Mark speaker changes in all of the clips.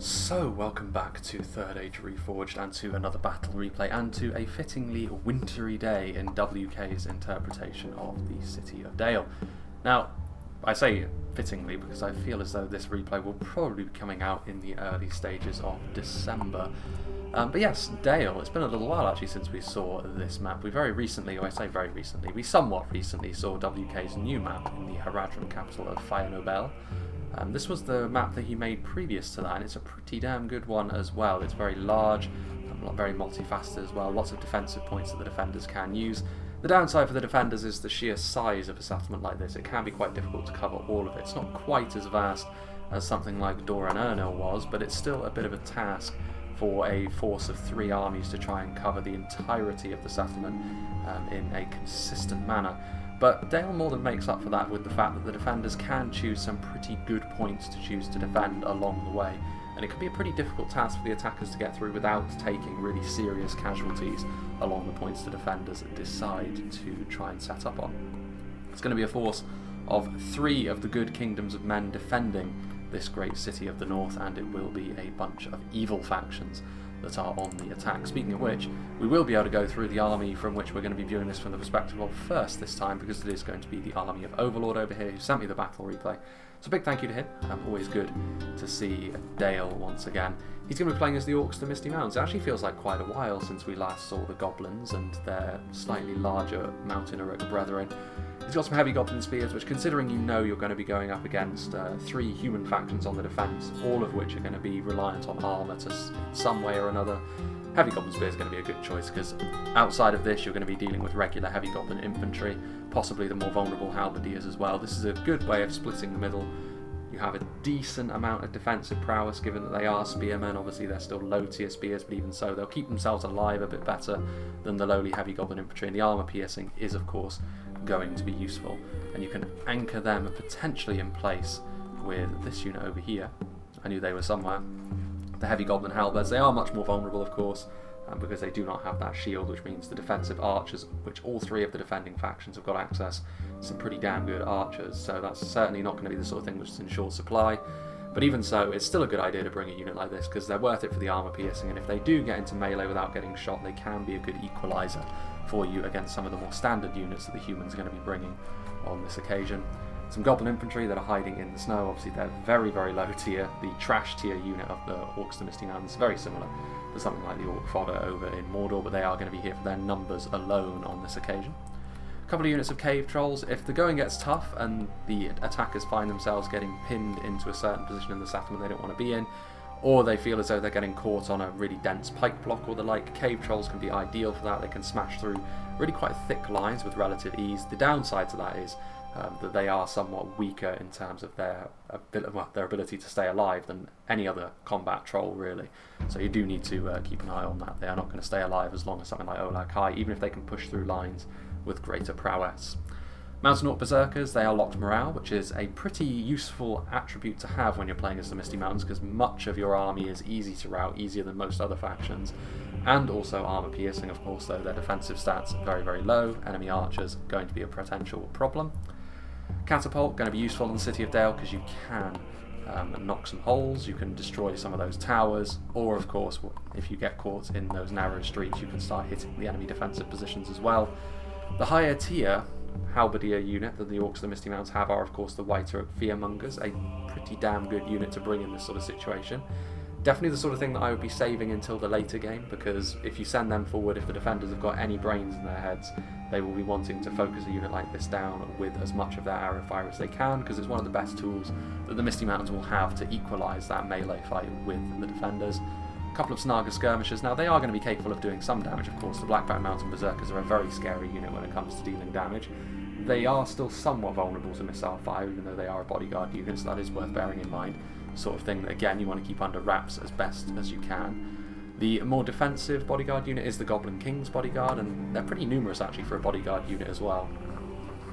Speaker 1: So, welcome back to Third Age Reforged and to another battle replay and to a fittingly wintry day in WK's interpretation of the City of Dale. Now, I say fittingly because I feel as though this replay will probably be coming out in the early stages of December. But yes, Dale, it's been a little while actually since we saw this map. We very recently, or I say very recently, we somewhat recently saw WK's new map in the Haradrim capital of Fire Nobel. This was the map that he made previous to that, and it's a pretty damn good one as well. It's very large, very multifaceted as well, lots of defensive points that the defenders can use. The downside for the defenders is the sheer size of a settlement like this. It can be quite difficult to cover all of it. It's not quite as vast as something like Dor and Ernil was, but it's still a bit of a task for a force of 3 armies to try and cover the entirety of the settlement in a consistent manner. But Dale more than makes up for that with the fact that the defenders can choose some pretty good points to choose to defend along the way. And it can be a pretty difficult task for the attackers to get through without taking really serious casualties along the points the defenders decide to try and set up on. It's going to be a force of 3 of the good kingdoms of men defending this great city of the north, and it will be a bunch of evil factions that are on the attack. Speaking of which, we will be able to go through the army from which we're going to be viewing this from the perspective of first this time, because it is going to be the army of Overlord over here who sent me the battle replay. So big thank you to him. Always good to see Dale once again. He's going to be playing as the Orcs to Misty Mountains. It actually feels like quite a while since we last saw the Goblins and their slightly larger Mountain Uruk brethren. He's got some heavy Goblin spears, which, considering you know you're going to be going up against 3 human factions on the defence, all of which are going to be reliant on armour to some way or another, heavy Goblin spear is going to be a good choice, because outside of this you're going to be dealing with regular heavy Goblin infantry, possibly the more vulnerable halberdiers as well. This is a good way of splitting the middle. You have a decent amount of defensive prowess given that they are spearmen. Obviously they're still low tier spears, but even so they'll keep themselves alive a bit better than the lowly heavy Goblin infantry, and the armour piercing is of course going to be useful, and you can anchor them potentially in place with this unit over here. I knew they were somewhere. The heavy Goblin halberds, they are much more vulnerable of course, because they do not have that shield, which means the defensive archers, which all 3 of the defending factions have got access, some pretty damn good archers, so that's certainly not going to be the sort of thing which is in short supply. But even so, it's still a good idea to bring a unit like this, because they're worth it for the armour piercing, and if they do get into melee without getting shot, they can be a good equaliser for you against some of the more standard units that the humans are going to be bringing on this occasion. Some Goblin infantry that are hiding in the snow. Obviously they're very, very low tier. The trash tier unit of the Orcs to Misty Mountains is very similar to something like the Orc fodder over in Mordor, but they are going to be here for their numbers alone on this occasion. A couple of units of cave trolls. If the going gets tough and the attackers find themselves getting pinned into a certain position in the settlement they don't want to be in, or they feel as though they're getting caught on a really dense pike block or the like, cave trolls can be ideal for that. They can smash through really quite thick lines with relative ease. The downside to that is that they are somewhat weaker in terms of their ability to stay alive than any other combat troll really. So you do need to keep an eye on that. They are not going to stay alive as long as something like Olag High, even if they can push through lines with greater prowess. Mountain Orc Berserkers, they are locked morale, which is a pretty useful attribute to have when you're playing as the Misty Mountains, because much of your army is easy to rout, easier than most other factions, and also armour piercing of course, though their defensive stats are very, very low. Enemy archers going to be a potential problem. Catapult, going to be useful in the City of Dale because you can knock some holes, you can destroy some of those towers, or of course if you get caught in those narrow streets you can start hitting the enemy defensive positions as well. The higher tier halberdier unit that the Orcs of the Misty Mountains have are of course the White Oak Fearmongers, a pretty damn good unit to bring in this sort of situation. Definitely the sort of thing that I would be saving until the later game, because if you send them forward, if the defenders have got any brains in their heads, they will be wanting to focus a unit like this down with as much of their arrow fire as they can, because it's one of the best tools that the Misty Mountains will have to equalise that melee fight with the defenders. A couple of Snaga skirmishers. Now they are going to be capable of doing some damage of course. The Blackback Mountain Berserkers are a very scary unit when it comes to dealing damage. They are still somewhat vulnerable to missile fire, even though they are a bodyguard unit, so that is worth bearing in mind. Sort of thing that again you want to keep under wraps as best as you can. The more defensive bodyguard unit is the Goblin King's bodyguard, and they're pretty numerous actually for a bodyguard unit as well.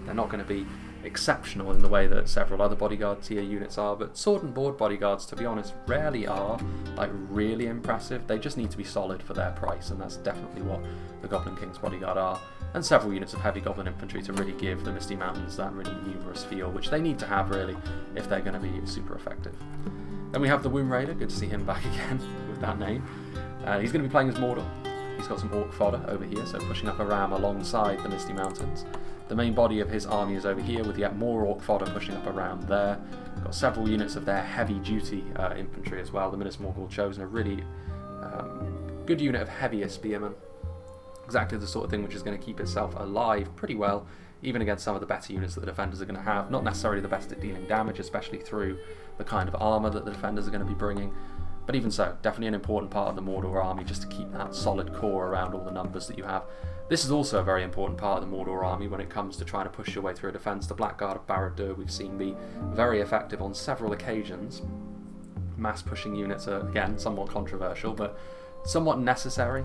Speaker 1: They're not going to be exceptional in the way that several other bodyguard tier units are, but sword and board bodyguards, to be honest, rarely are like really impressive. They just need to be solid for their price, and that's definitely what the Goblin King's bodyguard are. And several units of heavy Goblin infantry to really give the Misty Mountains that really numerous feel, which they need to have really if they're going to be super effective. Then we have the Womb Raider, good to see him back again with that name. He's going to be playing as Mordor. He's got some Orc fodder over here, so pushing up a ram alongside the Misty Mountains. The main body of his army is over here with yet more Orc fodder pushing up a ram there. Got several units of their heavy duty infantry as well. The Minas Morgul chosen a really good unit of heavier spearmen. Exactly the sort of thing which is going to keep itself alive pretty well, even against some of the better units that the defenders are going to have. Not necessarily the best at dealing damage, especially through the kind of armour that the defenders are going to be bringing. But even so, definitely an important part of the Mordor army just to keep that solid core around all the numbers that you have. This is also a very important part of the Mordor army when it comes to trying to push your way through a defence. The Blackguard of Barad-dûr we've seen be very effective on several occasions. Mass pushing units are, again, somewhat controversial, but somewhat necessary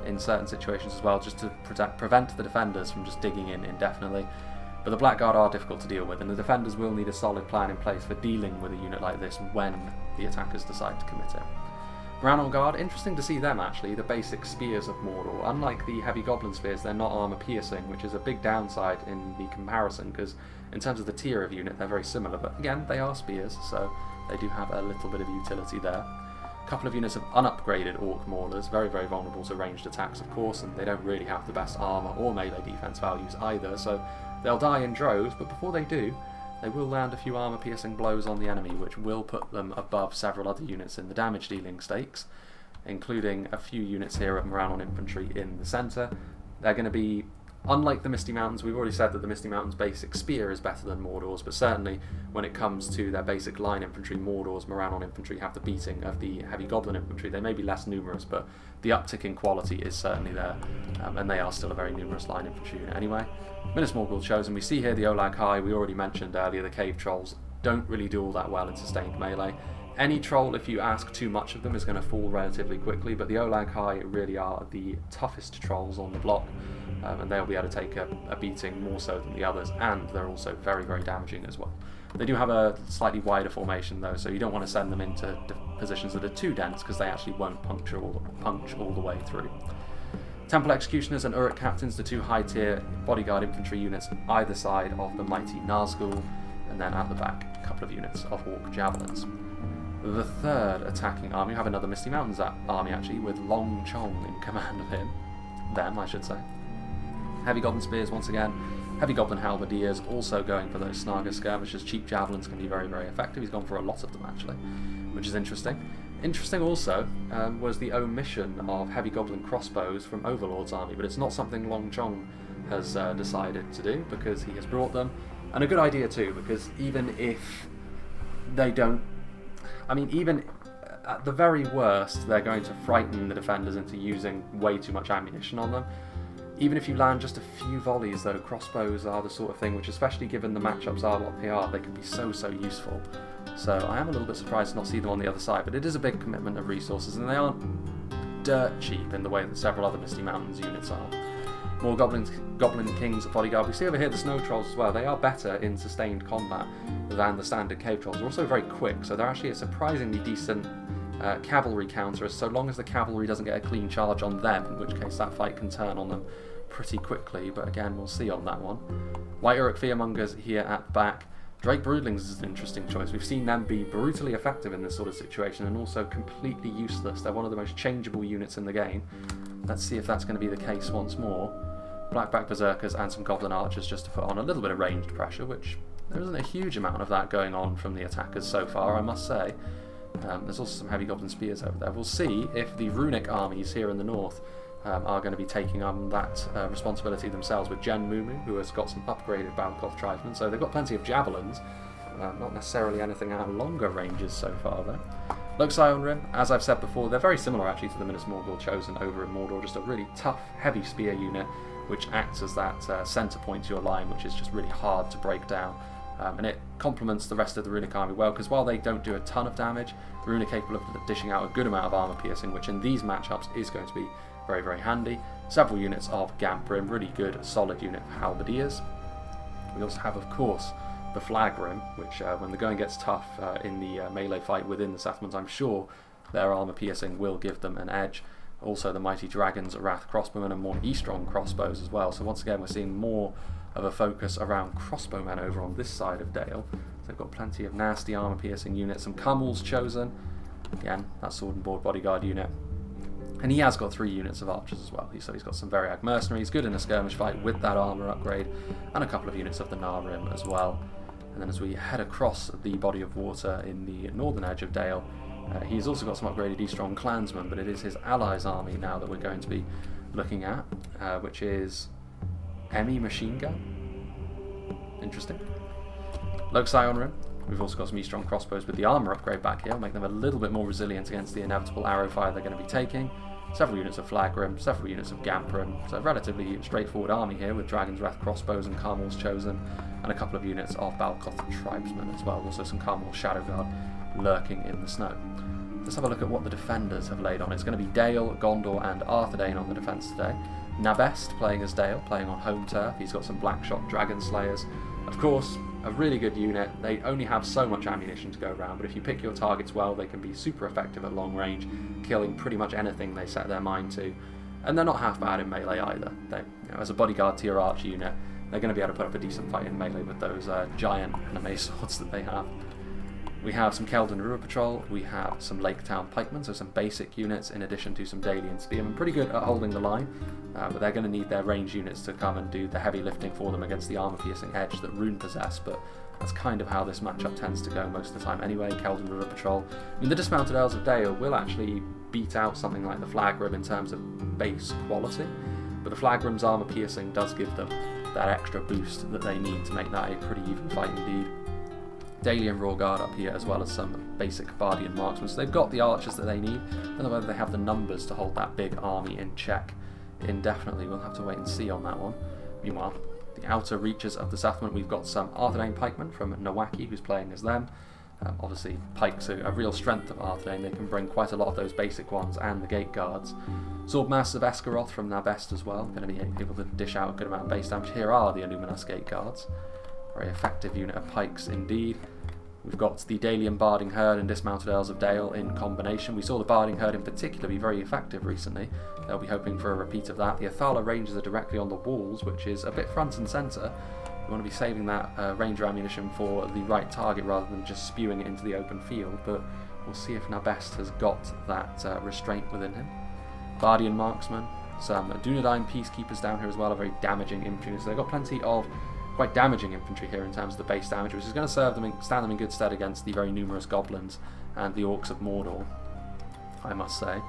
Speaker 1: in certain situations as well, just to prevent the defenders from just digging in indefinitely. But the Blackguard are difficult to deal with, and the defenders will need a solid plan in place for dealing with a unit like this when the attackers decide to commit it. Rhun Guard, interesting to see them actually, the basic spears of Mordor. Unlike the heavy goblin spears, they're not armour piercing, which is a big downside in the comparison, because in terms of the tier of unit, they're very similar. But again, they are spears, so they do have a little bit of utility there. A couple of units of unupgraded Orc Maulers, very, very vulnerable to ranged attacks, of course, and they don't really have the best armour or melee defense values either, so they'll die in droves, but before they do, they will land a few armour-piercing blows on the enemy, which will put them above several other units in the damage-dealing stakes, including a few units here of Morannon infantry in the centre. They're going to be, unlike the Misty Mountains, we've already said that the Misty Mountains' basic spear is better than Mordor's, but certainly when it comes to their basic line infantry, Mordor's Morannon infantry have the beating of the heavy goblin infantry. They may be less numerous, but the uptick in quality is certainly there, and they are still a very numerous line infantry unit anyway. Minas Morgul chosen. We see here the Olag High, we already mentioned earlier, the cave trolls don't really do all that well in sustained melee. Any troll, if you ask too much of them, is going to fall relatively quickly, but the Olag High really are the toughest trolls on the block, and they'll be able to take a beating more so than the others, and they're also very, very damaging as well. They do have a slightly wider formation though, so you don't want to send them into positions that are too dense, because they actually won't punch all the way through. Temple Executioners and Uruk Captains, the two high-tier bodyguard infantry units either side of the mighty Nazgul, and then at the back, a couple of units of Orc Javelins. The third attacking army, we have another Misty Mountains army actually, with Long Chong in command of them, I should say. Heavy Goblin Spears once again, Heavy Goblin Halberdiers also going for those Snaga skirmishers. Cheap Javelins can be very, very effective. He's gone for a lot of them actually, which is interesting. Interesting also was the omission of Heavy Goblin Crossbows from Overlord's army, but it's not something Long Chong has decided to do, because he has brought them. And a good idea too, because even if they don't, I mean, even at the very worst, they're going to frighten the defenders into using way too much ammunition on them. Even if you land just a few volleys though, crossbows are the sort of thing which, especially given the matchups are what they are, they can be so, so useful. So I am a little bit surprised to not see them on the other side, but it is a big commitment of resources, and they aren't dirt cheap in the way that several other Misty Mountains units are. More Goblin Kings bodyguard. We see over here the Snow Trolls as well. They are better in sustained combat than the standard Cave Trolls. They're also very quick, so they're actually a surprisingly decent cavalry counter, so long as the cavalry doesn't get a clean charge on them, in which case that fight can turn on them pretty quickly, but again, we'll see on that one. White Uruk Fearmongers here at the back. Drake Broodlings is an interesting choice. We've seen them be brutally effective in this sort of situation, and also completely useless. They're one of the most changeable units in the game. Let's see if that's going to be the case once more. Blackback Berserkers and some Goblin Archers just to put on a little bit of ranged pressure, which there isn't a huge amount of that going on from the attackers so far, I must say. There's also some Heavy Goblin Spears over there. We'll see if the Runic armies here in the north are going to be taking on that responsibility themselves, with Jen Mumu, who has got some upgraded Balcloth Tribesmen, so they've got plenty of javelins, not necessarily anything out of longer ranges so far though. Luxai Rim, as I've said before, they're very similar actually to the Minas Morgul chosen over in Mordor, just a really tough, heavy spear unit, which acts as that centre point to your line, which is just really hard to break down. And it complements the rest of the Runic army well, because while they don't do a ton of damage, Rune are capable of dishing out a good amount of armour piercing, which in these matchups is going to be very, very handy. Several units of Gamp Rim, really good, solid unit of Halberdiers. We also have, of course, the Flag Rim, which when the going gets tough in the melee fight within the settlements, I'm sure their armour piercing will give them an edge. Also the Mighty Dragons, Wrath Crossbowmen, and more Eastron crossbows as well. So once again, we're seeing more of a focus around crossbowmen over on this side of Dale. they've got plenty of nasty armor-piercing units. Some Cummel's chosen. Again, that sword and board bodyguard unit. And he has got 3 units of archers as well. So he's got some Variag mercenaries, good in a skirmish fight with that armour upgrade, and a couple of units of the Narim as well. And then as we head across the body of water in the northern edge of Dale, he's also got some upgraded E-Strong clansmen, but it is his allies' army now that we're going to be looking at, which is Emmy machine gun. Interesting. Loxai on Rhun. We've also got some E-Strong crossbows with the armour upgrade back here, make them a little bit more resilient against the inevitable arrow fire they're going to be taking. Several units of Flagrim, several units of Gamprim, so a relatively straightforward army here with Dragon's Wrath crossbows and Carmel's chosen, and a couple of units of Balcoth tribesmen as well, also some Carmel's Shadow Guard lurking in the snow. Let's have a look at what the defenders have laid on. It's going to be Dale, Gondor and Arthedain on the defence today. Nabest playing as Dale, playing on home turf. He's got some Blackshot Dragon Slayers. Of course, a really good unit. They only have so much ammunition to go around, but if you pick your targets well, they can be super effective at long range, killing pretty much anything they set their mind to. And they're not half bad in melee either. They, as a bodyguard to your archer unit, they're going to be able to put up a decent fight in melee with those giant anime swords that they have. We have some Keldon Ruhr Patrol, we have some Lake Town Pikemen, so some basic units in addition to some Dalian Spearmen. Pretty good at holding the line, but they're going to need their range units to come and do the heavy lifting for them against the armour-piercing edge that Rhun possess, but that's kind of how this matchup tends to go most of the time anyway. Keldon Ruhr Patrol. I mean, the Dismounted Earls of Dale will actually beat out something like the Flagrim in terms of base quality, but the Flagrim's armour-piercing does give them that extra boost that they need to make that a pretty even fight indeed. Dalian Raw Guard up here, as well as some basic Bardian marksmen. So they've got the archers that they need. I don't know whether they have the numbers to hold that big army in check indefinitely. We'll have to wait and see on that one. Meanwhile, the outer reaches of the settlement, we've got some Arthedain pikemen from Nawaki, who's playing as them. Obviously, pikes are a real strength of Arthedain. They can bring quite a lot of those basic ones and the gate guards. Swordmasters of Esgaroth from Nabest as well, going to be able to dish out a good amount of base damage. Here are the Illuminus gate guards. Very effective unit of pikes indeed. We've got the Dalian Barding Herd and Dismounted Earls of Dale in combination. We saw the Barding Herd in particular be very effective recently. They'll be hoping for a repeat of that. The Athala Rangers are directly on the walls, which is a bit front and centre. We want to be saving that Ranger ammunition for the right target rather than just spewing it into the open field, but we'll see if Nabest has got that restraint within him. Bardian Marksman, some Dunedain Peacekeepers down here as well, a very damaging infantry. So they've got plenty of quite damaging infantry here in terms of the base damage, which is going to stand them in good stead against the very numerous goblins and the orcs of Mordor, I must say.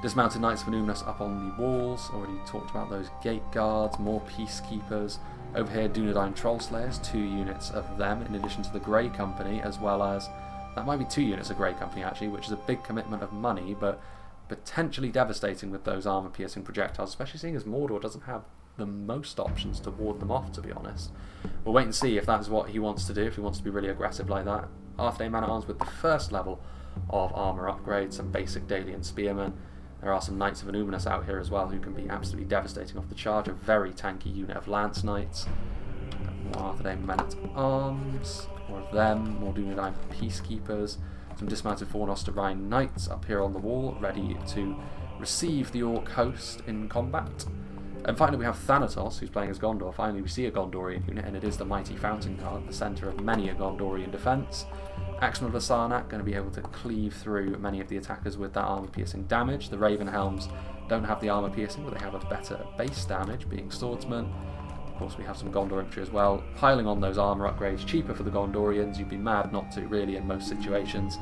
Speaker 1: Dismounted Knights of Numinous up on the walls, already talked about those gate guards, more peacekeepers. Over here, Dunedain Troll Slayers, 2 units of them, in addition to the Grey Company, as well as, that might be 2 units of Grey Company actually, which is a big commitment of money, but potentially devastating with those armour-piercing projectiles, especially seeing as Mordor doesn't have the most options to ward them off, to be honest. We'll wait and see if that's what he wants to do, if he wants to be really aggressive like that. Arthedain Man-at-Arms with the first level of armour upgrade, some basic Dalian Spearmen. There are some Knights of Illuminus out here as well who can be absolutely devastating off the charge. A very tanky unit of Lance Knights. More Arthedain Men-at-Arms, more of them, more Dunedain Peacekeepers. Some dismounted Fornoster Rhine Knights up here on the wall, ready to receive the Orc host in combat. And finally we have Thanatos, who's playing as Gondor. Finally we see a Gondorian unit, and it is the mighty Fountain Guard, the centre of many a Gondorian defence. Axman of Lasarnak going to be able to cleave through many of the attackers with that armour-piercing damage. The Raven Helms don't have the armour-piercing, but they have a better base damage, being swordsmen. Of course we have some Gondor infantry as well, piling on those armour upgrades, cheaper for the Gondorians. You'd be mad not to, really, in most situations,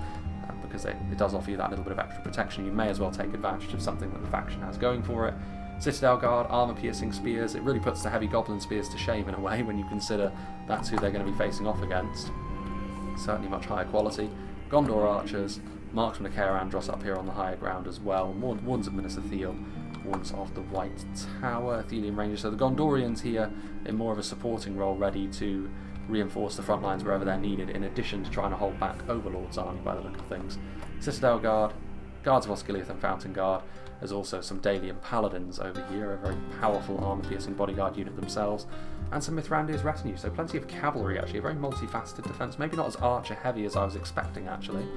Speaker 1: because it does offer you that little bit of extra protection. You may as well take advantage of something that the faction has going for it. Citadel Guard, armour-piercing spears. It really puts the heavy goblin spears to shame in a way when you consider that's who they're going to be facing off against. Certainly much higher quality. Gondor archers, marksmen of Caer Andros up here on the higher ground as well. Ones of Minas Ithil, ones of the White Tower, Athelian Rangers. So the Gondorians here in more of a supporting role, ready to reinforce the front lines wherever they're needed, in addition to trying to hold back Overlord's army by the look of things. Citadel Guard, Guards of Osgiliath and Fountain Guard. There's also some Dalian Paladins over here, a very powerful armour-piercing bodyguard unit themselves, and some Mithrandir's retinue, so plenty of cavalry actually, a very multifaceted defence, maybe not as archer-heavy as I was expecting actually.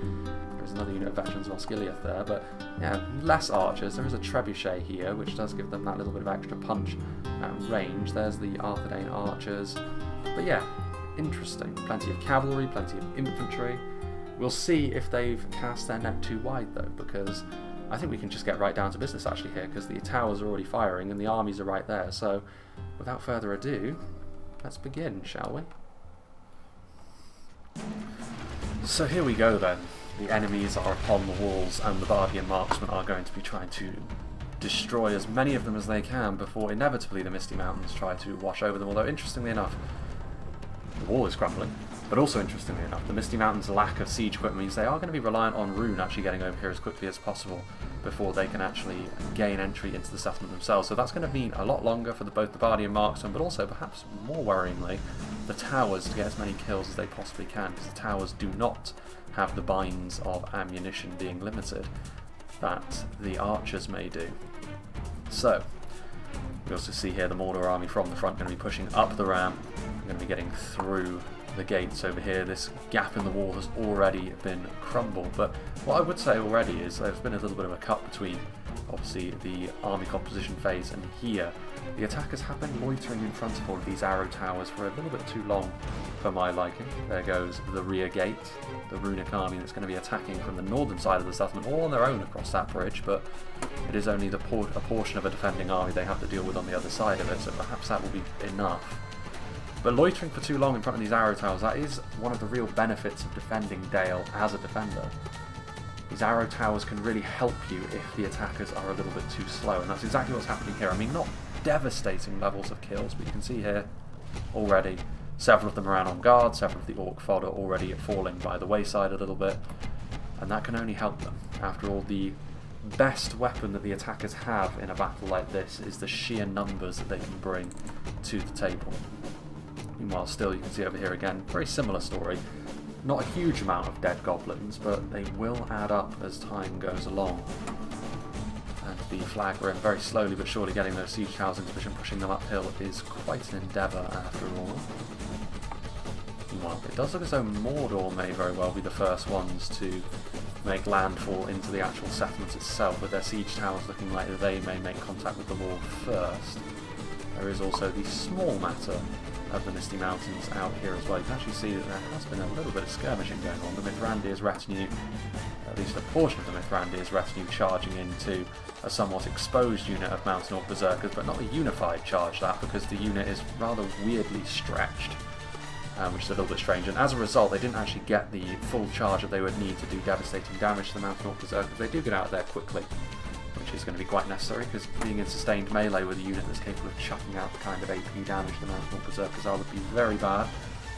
Speaker 1: There's another unit of Veterans of Osgiliath there, but yeah, less archers. There is a Trebuchet here, which does give them that little bit of extra punch at range. There's the Arthedain archers, but yeah, interesting. Plenty of cavalry, plenty of infantry. We'll see if they've cast their net too wide though, because I think we can just get right down to business actually here, because the towers are already firing and the armies are right there. So without further ado, let's begin, shall we? So here we go then. The enemies are upon the walls and the Bardian marksmen are going to be trying to destroy as many of them as they can before inevitably the Misty Mountains try to wash over them. Although interestingly enough, the wall is crumbling, but also interestingly enough, the Misty Mountains' lack of siege equipment means they are going to be reliant on Rhun actually getting over here as quickly as possible before they can actually gain entry into the settlement themselves. So that's going to mean a lot longer for both the Bardian marksmen, but also perhaps more worryingly, the towers to get as many kills as they possibly can, because the towers do not have the binds of ammunition being limited that the archers may do. So, we also see here the Mordor army from the front going to be pushing up the ramp, going to be getting through the gates over here. This gap in the wall has already been crumbled, but what I would say already is there's been a little bit of a cut between obviously the army composition phase and here. The attackers have been loitering in front of all of these arrow towers for a little bit too long for my liking. There goes the rear gate, the runic army that's going to be attacking from the northern side of the settlement, all on their own across that bridge, but it is only a portion of a defending army they have to deal with on the other side of it, so perhaps that will be enough. But loitering for too long in front of these arrow towers, that is one of the real benefits of defending Dale as a defender. These arrow towers can really help you if the attackers are a little bit too slow, and that's exactly what's happening here. I mean, not devastating levels of kills, but you can see here already several of them around on guard, several of the orc fodder already falling by the wayside a little bit, and that can only help them. After all, the best weapon that the attackers have in a battle like this is the sheer numbers that they can bring to the table. Meanwhile, still you can see over here again, very similar story. Not a huge amount of dead goblins, but they will add up as time goes along. And the Flagrim very slowly but surely getting those siege towers into position, pushing them uphill is quite an endeavour after all. Meanwhile, it does look as though Mordor may very well be the first ones to make landfall into the actual settlement itself, with their siege towers looking like they may make contact with the wall first. There is also the small matter of the Misty Mountains out here as well. You can actually see that there has been a little bit of skirmishing going on. The Mithrandir's retinue, at least a portion of the Mithrandir's retinue, charging into a somewhat exposed unit of Mountain Orc Berserkers, but not a unified charge, that, because the unit is rather weirdly stretched, which is a little bit strange, and as a result they didn't actually get the full charge that they would need to do devastating damage to the Mountain Orc Berserkers. They do get out of there quickly, which is going to be quite necessary, because being in sustained melee with a unit that's capable of chucking out the kind of AP damage the Mountain Orc Berserkers are would be very bad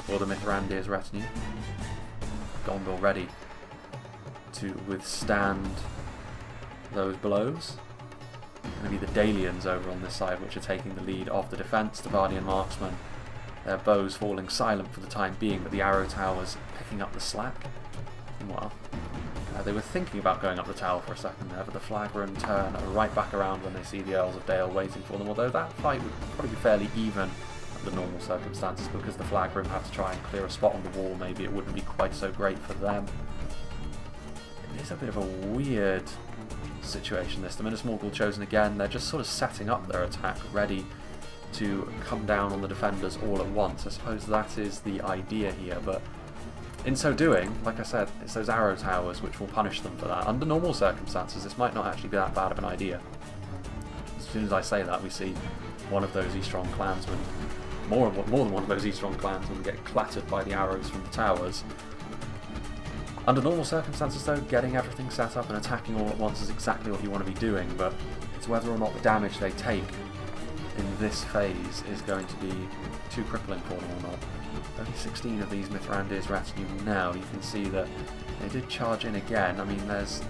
Speaker 1: for the Mithrandir's retinue. Gondor ready to withstand those blows. It's going to be the Dalians over on this side which are taking the lead of the defence. The Bardian marksmen, their bows falling silent for the time being, but the arrow towers picking up the slack. Meanwhile, they were thinking about going up the tower for a second there, but the Flagrim turn right back around when they see the Earls of Dale waiting for them, although that fight would probably be fairly even under normal circumstances, because the Flagrim had to try and clear a spot on the wall. Maybe it wouldn't be quite so great for them. It is a bit of a weird situation this. The Minas Morgul chosen again, they're just sort of setting up their attack, ready to come down on the defenders all at once. I suppose that is the idea here, but in so doing, like I said, it's those arrow towers which will punish them for that. Under normal circumstances, this might not actually be that bad of an idea. As soon as I say that, we see one of those Eastron clansmen, more than one of those Eastron clansmen, get clattered by the arrows from the towers. Under normal circumstances though, getting everything set up and attacking all at once is exactly what you want to be doing, but it's whether or not the damage they take in this phase is going to be too crippling for them or not. Only 16 of these Mithrandir's retinue now. You can see that they did charge in again. I mean, there's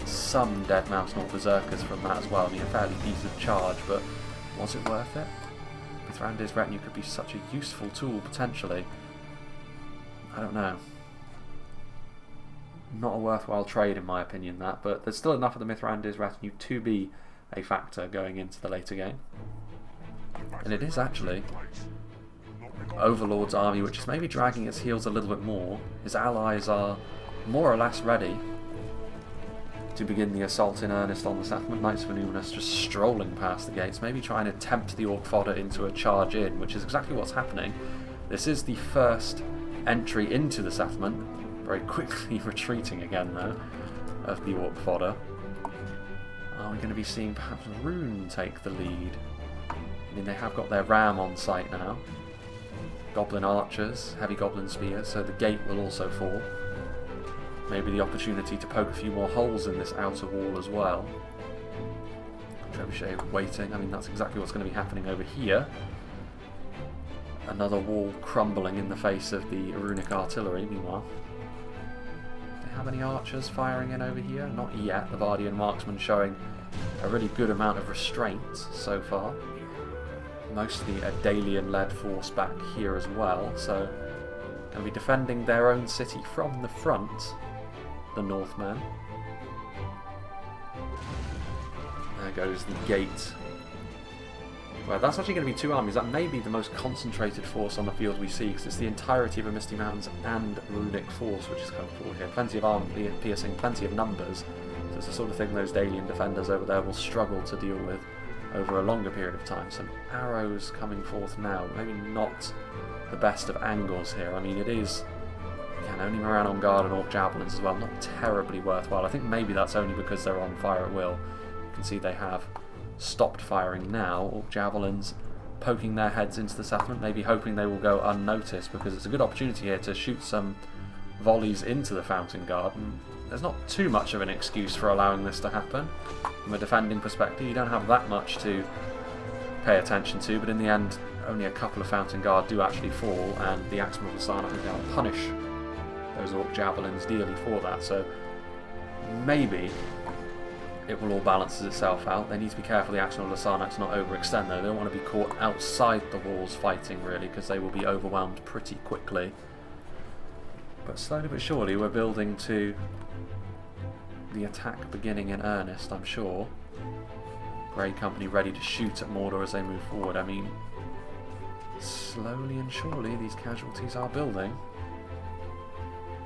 Speaker 1: some dead Mountain Orc Berserkers from that as well. I mean, a fairly decent charge, but was it worth it? Mithrandir's retinue could be such a useful tool, potentially. I don't know. Not a worthwhile trade, in my opinion, that, but there's still enough of the Mithrandir's retinue to be a factor going into the later game. And it is actually Overlord's army which is maybe dragging its heels a little bit more. His allies are more or less ready to begin the assault in earnest on the settlement. Knights of Numenus just strolling past the gates, maybe trying to tempt the Orc fodder into a charge in, which is exactly what's happening. This is the first entry into the settlement. Very quickly retreating again, though, of the orc fodder. Are we going to be seeing perhaps Rhun take the lead? I mean, they have got their ram on site now. Goblin archers, heavy goblin spears, so the gate will also fall. Maybe the opportunity to poke a few more holes in this outer wall as well. Trebuchet waiting. I mean, that's exactly what's going to be happening over here. Another wall crumbling in the face of the runic artillery, meanwhile. Do they have any archers firing in over here? Not yet. The Vardian marksman showing a really good amount of restraint so far. Mostly a Dalian-led force back here as well, so going to be defending their own city from the front, the Northmen. There goes the gate. Well, that's actually going to be two armies. That may be the most concentrated force on the field we see, because it's the entirety of a Misty Mountains and runic force which is coming forward here. Plenty of armor piercing, plenty of numbers. So it's the sort of thing those Dalian defenders over there will struggle to deal with over a longer period of time. Some arrows coming forth now. Maybe not the best of angles here. I mean, it is, again, only Moran on guard and orc javelins as well. Not terribly worthwhile. I think maybe that's only because they're on fire at will. You can see they have stopped firing now. Orc javelins poking their heads into the settlement, maybe hoping they will go unnoticed, because it's a good opportunity here to shoot some volleys into the Fountain Guard. And there's not too much of an excuse for allowing this to happen. From a defending perspective, you don't have that much to pay attention to, but in the end, only a couple of Fountain Guard do actually fall, and the Axeman of Lassana, I think they'll punish those Orc Javelins dearly for that, so maybe it will all balance itself out. They need to be careful the Axeman of Lassana to not overextend, though. They don't want to be caught outside the walls fighting, really, because they will be overwhelmed pretty quickly. But slowly but surely, we're building to the attack beginning in earnest, I'm sure. Grey Company ready to shoot at Mordor as they move forward. I mean, slowly and surely these casualties are building.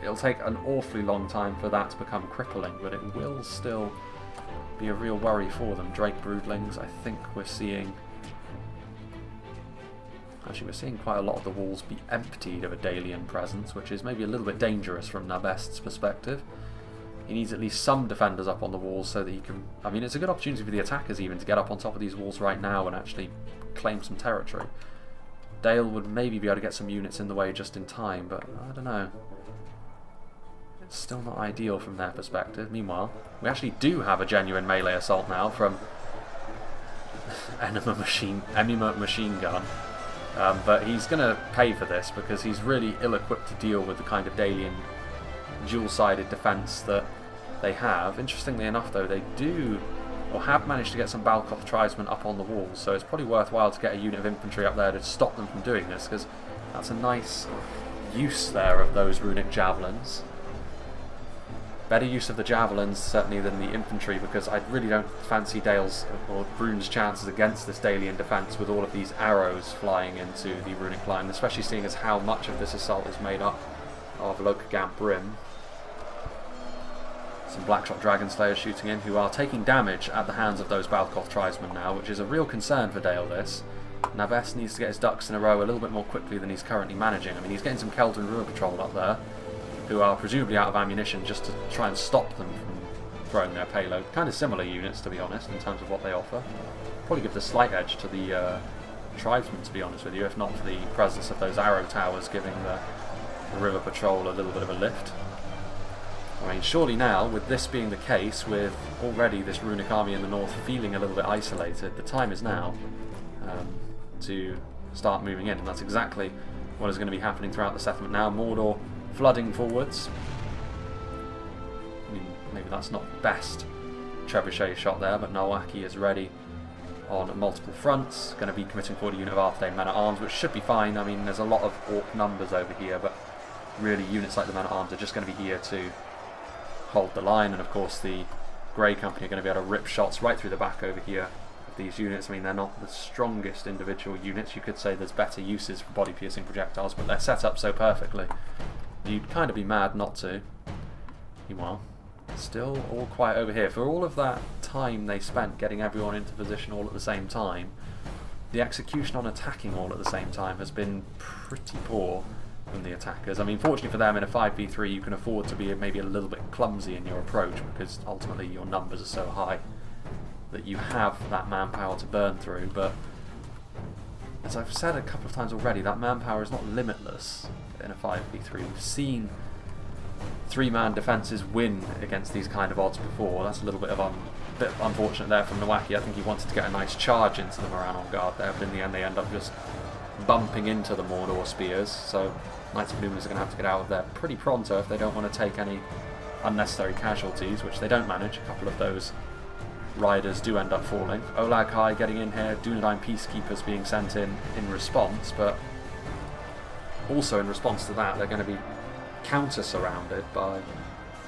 Speaker 1: It'll take an awfully long time for that to become crippling, but it will still be a real worry for them. Drake Broodlings, I think we're seeing... Actually, we're seeing quite a lot of the walls be emptied of a Dalian presence, which is maybe a little bit dangerous from Nabest's perspective. He needs at least some defenders up on the walls so that he can... I mean, it's a good opportunity for the attackers even to get up on top of these walls right now and actually claim some territory. Dale would maybe be able to get some units in the way just in time, but I don't know. It's still not ideal from their perspective. Meanwhile, we actually do have a genuine melee assault now from Enema machine gun. But he's going to pay for this because he's really ill-equipped to deal with the kind of Dalian dual-sided defence that they have. Interestingly enough, though, they do, or have managed to get some Balkoth tribesmen up on the walls, so it's probably worthwhile to get a unit of infantry up there to stop them from doing this, because that's a nice use there of those runic javelins. Better use of the javelins, certainly, than the infantry, because I really don't fancy Dale's or Rhun's chances against this Dalian defence with all of these arrows flying into the runic line, especially seeing as how much of this assault is made up of Lokagamp Brim. Some Blackshot Dragonslayers shooting in, who are taking damage at the hands of those Balkoth tribesmen now, which is a real concern for Dale, this. Nabest needs to get his ducks in a row a little bit more quickly than he's currently managing. I mean, he's getting some Keldrin Ruin Patrol up there, who are presumably out of ammunition, just to try and stop them from throwing their payload. Kind of similar units, to be honest, in terms of what they offer. Probably give the slight edge to the tribesmen, to be honest with you, if not for the presence of those arrow towers giving the river patrol a little bit of a lift. I mean, surely now, with this being the case, with already this runic army in the north feeling a little bit isolated, the time is now to start moving in, and that's exactly what is going to be happening throughout the settlement now. Mordor flooding forwards. I mean, maybe that's not the best trebuchet shot there, but Nowaki is ready on multiple fronts, going to be committing forward a unit of Arthedain men-at-arms, which should be fine. I mean, there's a lot of orc numbers over here, but really units like the men-at-arms are just going to be here to hold the line, and of course the Grey Company are going to be able to rip shots right through the back over here of these units. I mean, they're not the strongest individual units. You could say there's better uses for body-piercing projectiles, but they're set up so perfectly you'd kind of be mad not to. Meanwhile, still all quiet over here. For all of that time they spent getting everyone into position all at the same time, the execution on attacking all at the same time has been pretty poor from the attackers. I mean, fortunately for them, in a 5v3 you can afford to be maybe a little bit clumsy in your approach, because ultimately your numbers are so high that you have that manpower to burn through. But as I've said a couple of times already, that manpower is not limitless in a 5v3. We've seen 3-man defences win against these kind of odds before. That's a little bit unfortunate there from Nowaki. I think he wanted to get a nice charge into the Moran Guard there, but in the end they end up just bumping into the Mordor spears. So Knights of Luminous are going to have to get out of there pretty pronto if they don't want to take any unnecessary casualties, which they don't manage. A couple of those riders do end up falling. Olag High getting in here, Dunedain Peacekeepers being sent in response, but also in response to that they're going to be counter-surrounded by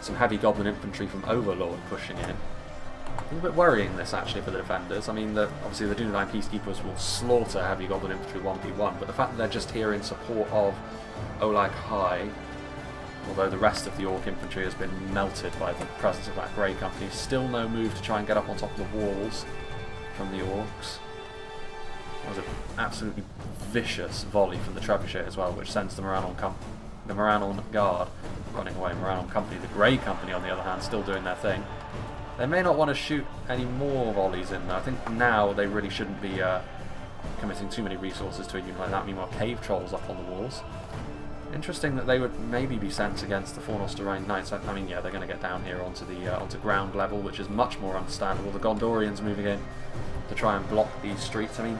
Speaker 1: some heavy Goblin infantry from Overlord pushing in. A little bit worrying this actually for the defenders. I mean, obviously the Dunedain Peacekeepers will slaughter heavy Goblin infantry 1v1, but the fact that they're just here in support of Olag High, although the rest of the Orc infantry has been melted by the presence of that Grey Company, still no move to try and get up on top of the walls from the Orcs. That was an absolutely vicious volley from the Trebuchet as well, which sends the Moran Guard running away. Moran Company, the Grey Company on the other hand, still doing their thing. They may not want to shoot any more volleys in though. I think now they really shouldn't be committing too many resources to a unit like that. Meanwhile, Cave Trolls up on the walls. Interesting that they would maybe be sent against the Fornost Knights. I mean, yeah, they're going to get down here onto the onto ground level, which is much more understandable. The Gondorians moving in to try and block these streets. I mean,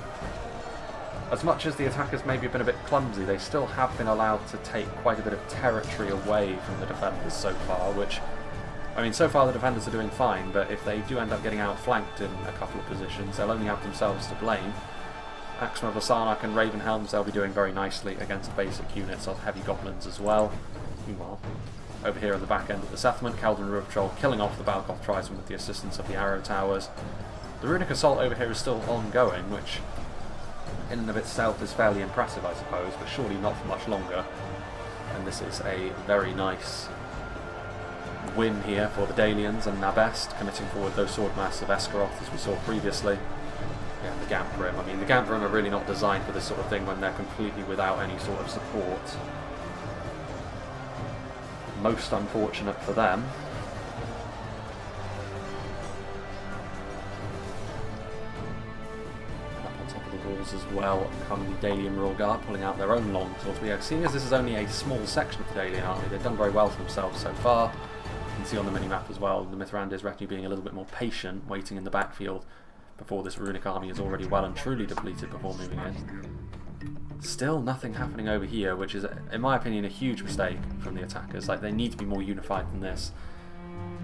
Speaker 1: as much as the attackers maybe have been a bit clumsy, they still have been allowed to take quite a bit of territory away from the defenders so far, which, I mean, so far the defenders are doing fine, but if they do end up getting outflanked in a couple of positions, they'll only have themselves to blame. Axemen of Lasarnak and Ravenhelms, they'll be doing very nicely against basic units of heavy goblins as well. Meanwhile, over here at the back end of the settlement, Keldon Roof Troll killing off the Balkoth Tribesmen with the assistance of the Arrow Towers. The Runic Assault over here is still ongoing, which in and of itself is fairly impressive, I suppose, but surely not for much longer. And this is a very nice win here for the Dalians, and Nabest committing forward those Swordmasts of Escaroth as we saw previously. Yeah, the Gamprim. I mean, the Gamprim are really not designed for this sort of thing when they're completely without any sort of support. Most unfortunate for them. As well come the Dalian Royal Guard, pulling out their own long swords. But yeah, seeing as this is only a small section of the Dalian army, they've done very well for themselves so far. You can see on the minimap as well, the Mithrandir's retinue being a little bit more patient, waiting in the backfield before this runic army is already well and truly depleted before moving in. Still nothing happening over here, which is, in my opinion, a huge mistake from the attackers. Like, they need to be more unified than this.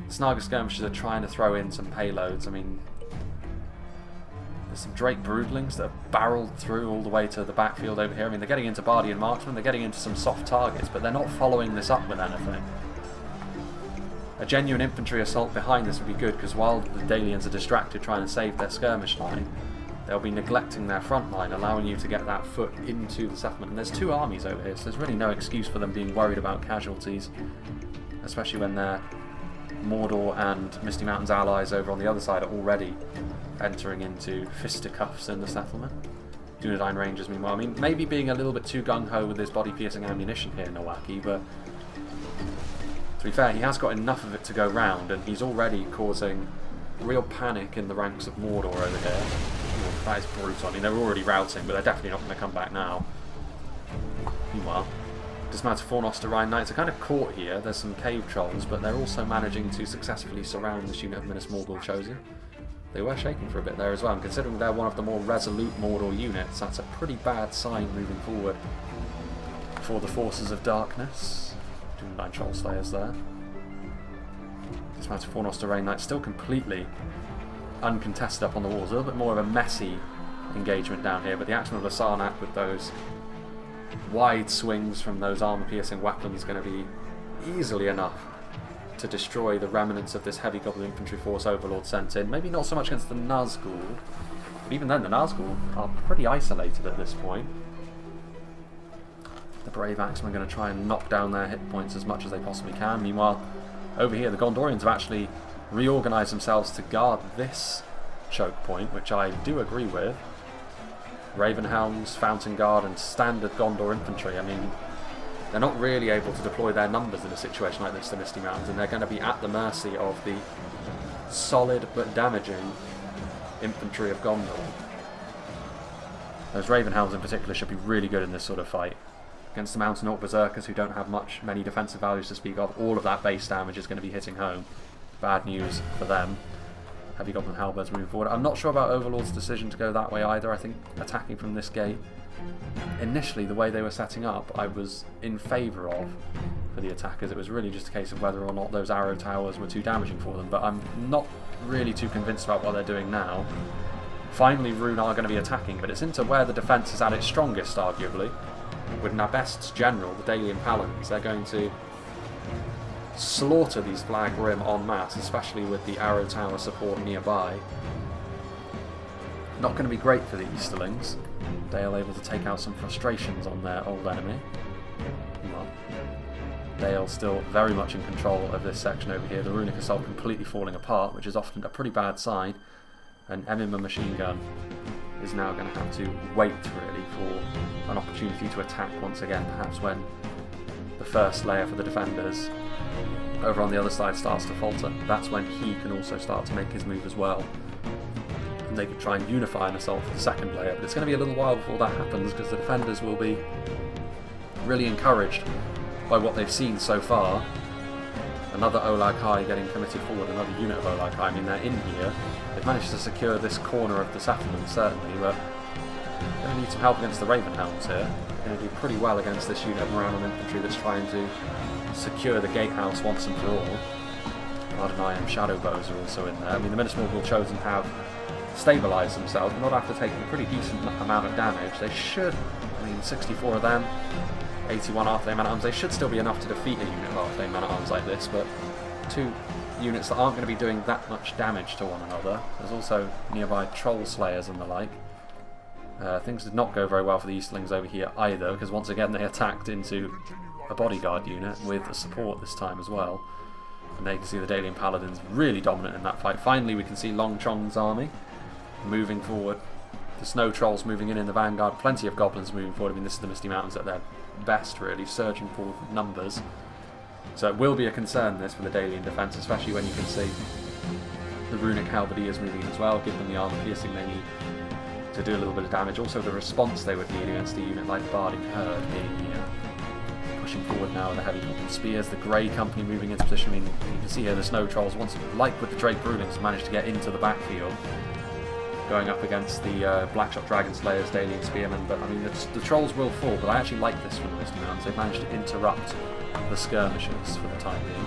Speaker 1: The Snaga skirmishers are trying to throw in some payloads. I mean, there's some Drake Broodlings that have barreled through all the way to the backfield over here. I mean, they're getting into Bardian Marksmen, they're getting into some soft targets, but they're not following this up with anything. A genuine infantry assault behind this would be good, because while the Dalians are distracted trying to save their skirmish line, they'll be neglecting their front line, allowing you to get that foot into the settlement. And there's two armies over here, so there's really no excuse for them being worried about casualties, especially when they're Mordor and Misty Mountain's allies over on the other side are already entering into fisticuffs in the settlement. Dunedain Rangers, meanwhile, I mean, maybe being a little bit too gung-ho with his body-piercing ammunition here, Nowaki, but to be fair, he has got enough of it to go round, and he's already causing real panic in the ranks of Mordor over here. Ooh, that is brutal. I mean, they're already routing, but they're definitely not going to come back now. Meanwhile, dismounted Fornost Rhine Knights are kind of caught here. There's some cave trolls, but they're also managing to successfully surround this unit of Minas Morgul Chosen. They were shaking for a bit there as well, and considering they're one of the more resolute Mordor units, that's a pretty bad sign moving forward for the forces of darkness. 9 Troll Slayers there. Dismounted Fornost Rhine Knights still completely uncontested up on the walls. A little bit more of a messy engagement down here, but the Axemen of Lasarnak with those wide swings from those armour-piercing weapons is going to be easily enough to destroy the remnants of this heavy Goblin infantry force Overlord sent in. Maybe not so much against the Nazgul, but even then the Nazgul are pretty isolated at this point. The brave Axemen are going to try and knock down their hit points as much as they possibly can. Meanwhile, over here the Gondorians have actually reorganised themselves to guard this choke point, which I do agree with. Ravenhounds, Fountain Guard and standard Gondor infantry. I mean, they're not really able to deploy their numbers in a situation like this, the Misty Mountains, and they're going to be at the mercy of the solid but damaging infantry of Gondor. Those Ravenhounds in particular should be really good in this sort of fight. Against the Mountain Orc Berserkers who don't have many defensive values to speak of, all of that base damage is going to be hitting home. Bad news for them. Heavy Goblin Halberds moving forward. I'm not sure about Overlord's decision to go that way either. I think attacking from this gate, initially the way they were setting up, I was in favour of for the attackers. It was really just a case of whether or not those arrow towers were too damaging for them, but I'm not really too convinced about what they're doing now. Finally Rhun are going to be attacking, but it's into where the defence is at its strongest, arguably. With Nabest's general, the Dalian Paladins, they're going to slaughter these Flag Rim en masse, especially with the arrow tower support nearby. Not going to be great for the Easterlings. Dale able to take out some frustrations on their old enemy. Well, Dale still very much in control of this section over here. The Runic Assault completely falling apart, which is often a pretty bad sign. And Emima Machine Gun is now going to have to wait really for an opportunity to attack once again, perhaps when the first layer for the defenders over on the other side starts to falter. That's when he can also start to make his move as well. And they could try and unify an assault for the second layer, but it's going to be a little while before that happens because the defenders will be really encouraged by what they've seen so far. Another Olag High getting committed forward, another unit of Olag High. I mean, they're in here. They've managed to secure this corner of the settlement, certainly, but they're going to need some help against the Ravenhounds here. They're going to do pretty well against this unit of Morannon infantry that's trying to secure the gatehouse once and for all. Arthedain Shadow Bows are also in there. I mean, the Minismorgul Chosen have stabilised themselves, but not after taking a pretty decent amount of damage. They should, I mean, 64 of them, 81 Arthedain Man-at-Arms, they should still be enough to defeat a unit of Arthedain Man-at-Arms like this, but two units that aren't going to be doing that much damage to one another. There's also nearby Troll Slayers and the like. Things did not go very well for the Eastlings over here either, because once again they attacked into a bodyguard unit with a support this time as well. And there you can see the Dalian Paladins really dominant in that fight. Finally we can see Long Chong's army moving forward. The Snow Trolls moving in the vanguard, plenty of Goblins moving forward. I mean, this is the Misty Mountains at their best really, surging forward with numbers. So it will be a concern this for the Dalian defence, especially when you can see the Runic Halberdiers moving in as well, give them the armour piercing they need to do a little bit of damage. Also the response they would need against a unit like the Bardic Herd being here. Pushing forward now with the Heavy Goblin Spears, the Grey Company moving into position. I mean, you can see here the Snow Trolls, once like with the Drake Broodlings, managed to get into the backfield, going up against the Blackshot Dragon Slayers, Dalian Spearmen. But I mean, the Trolls will fall, but I actually like this from the Misty Mountains. They've managed to interrupt the skirmishers for the time being.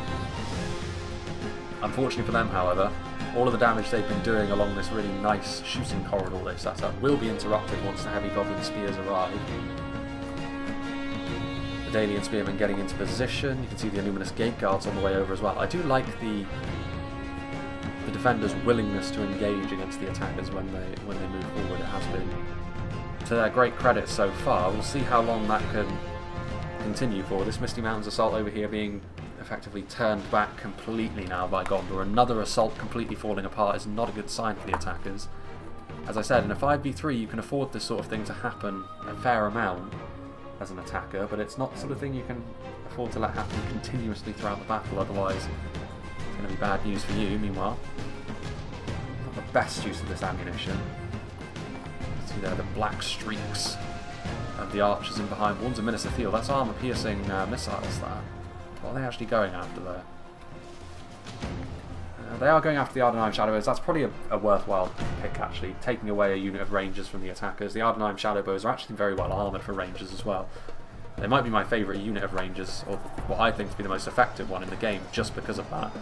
Speaker 1: Unfortunately for them, however, all of the damage they've been doing along this really nice shooting corridor they've set up will be interrupted once the Heavy Goblin Spears arrive. The Dalian Spearmen getting into position. You can see the Illuminous Gate Guards on the way over as well. I do like the defenders' willingness to engage against the attackers when they move forward. It has been to their great credit so far. We'll see how long that can continue for. This Misty Mountains assault over here being effectively turned back completely now by Gondor. Another assault completely falling apart is not a good sign for the attackers. As I said, in a 5v3 you can afford this sort of thing to happen a fair amount as an attacker, but it's not the sort of thing you can afford to let happen continuously throughout the battle, otherwise it's going to be bad news for you. Meanwhile, not the best use of this ammunition. See there the black streaks of the archers in behind. One's a Minister Thiel. That's armour-piercing missiles there. What are they actually going after there? They are going after the Arthedain Shadowbows. That's probably a worthwhile pick, actually, taking away a unit of rangers from the attackers. The Arthedain Shadowbows are actually very well armoured for rangers as well. They might be my favourite unit of rangers, or what I think to be the most effective one in the game, just because of that.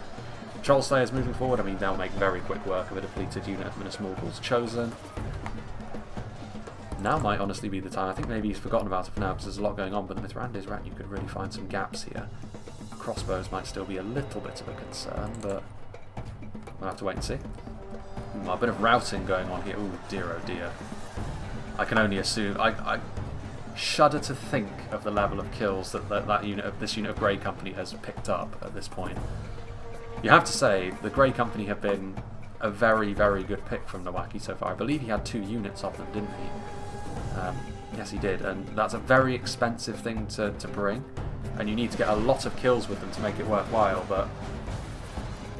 Speaker 1: Troll Slayers moving forward, I mean, they'll make very quick work of a depleted unit of Minismorgul's Chosen. Now might honestly be the time. I think maybe he's forgotten about it for now because there's a lot going on, but the Mithrandir's Rat, you could really find some gaps here. Crossbows might still be a little bit of a concern, but we'll have to wait and see. A bit of routing going on here. Oh dear. I can only assume. I shudder to think of the level of kills that this unit of Grey Company has picked up at this point. You have to say, the Grey Company have been a very, very good pick from Nowaki so far. I believe he had 2 units of them, didn't he? Yes, he did, and that's a very expensive thing to bring, and you need to get a lot of kills with them to make it worthwhile, but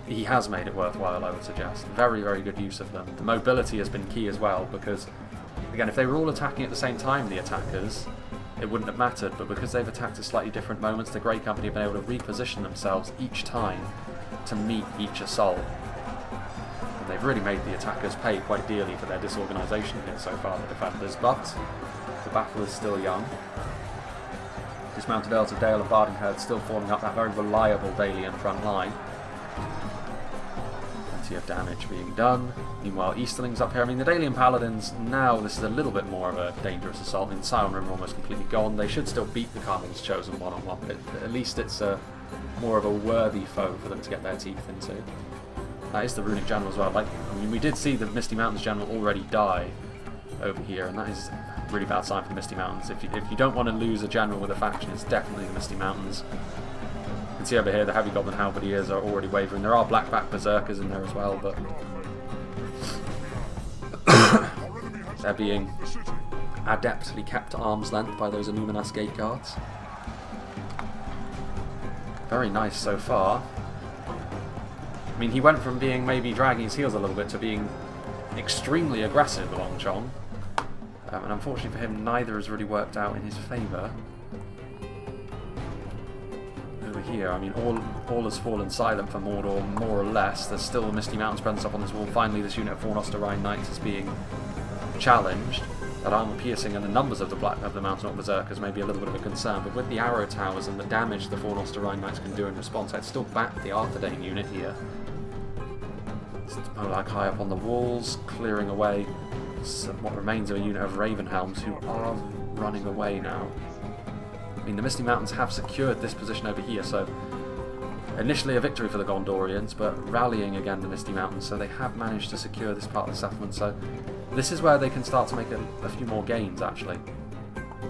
Speaker 1: he has made it worthwhile, I would suggest. Very, very good use of them. The mobility has been key as well, because, again, if they were all attacking at the same time, the attackers, it wouldn't have mattered, but because they've attacked at slightly different moments, the Grey Company have been able to reposition themselves each time to meet each assault. And they've really made the attackers pay quite dearly for their disorganisation here so far, the defenders, but the battle is still young. Dismounted Earls of Dale and Bardingherd still forming up that very reliable Dalian front line. Plenty of damage being done. Meanwhile, Easterlings up here. I mean, the Dalian Paladins, now this is a little bit more of a dangerous assault. I mean, Sion River almost completely gone. They should still beat the Carmel's Chosen one-on-one, but at least it's more of a worthy foe for them to get their teeth into. That is the Runic General as well. Like, I mean, we did see the Misty Mountains General already die over here, and that is a really bad sign for the Misty Mountains. If you don't want to lose a general with a faction, it's definitely the Misty Mountains. You can see over here the Heavy Goblin Halberdiers are already wavering. There are Blackback Berserkers in there as well, but they're being adeptly kept at arm's length by those Illuminas Gate Guards. Very nice so far. I mean, he went from being maybe dragging his heels a little bit to being extremely aggressive along Chong. And unfortunately for him, neither has really worked out in his favour. Over here, I mean, all has fallen silent for Mordor, more or less. There's still a Misty Mountains presence up on this wall. Finally, this unit of Fornoster Knights is being challenged. That armour piercing and the numbers of the Mountain Orc Berserkers may be a little bit of a concern, but with the arrow towers and the damage the Fornoster Knights can do in response, I'd still back the Arthedain unit here. Like high up on the walls, clearing away what remains of a unit of Ravenhelms who are running away now. I mean, the Misty Mountains have secured this position over here, so initially a victory for the Gondorians, but rallying again the Misty Mountains, so they have managed to secure this part of the settlement. So this is where they can start to make a few more gains, actually.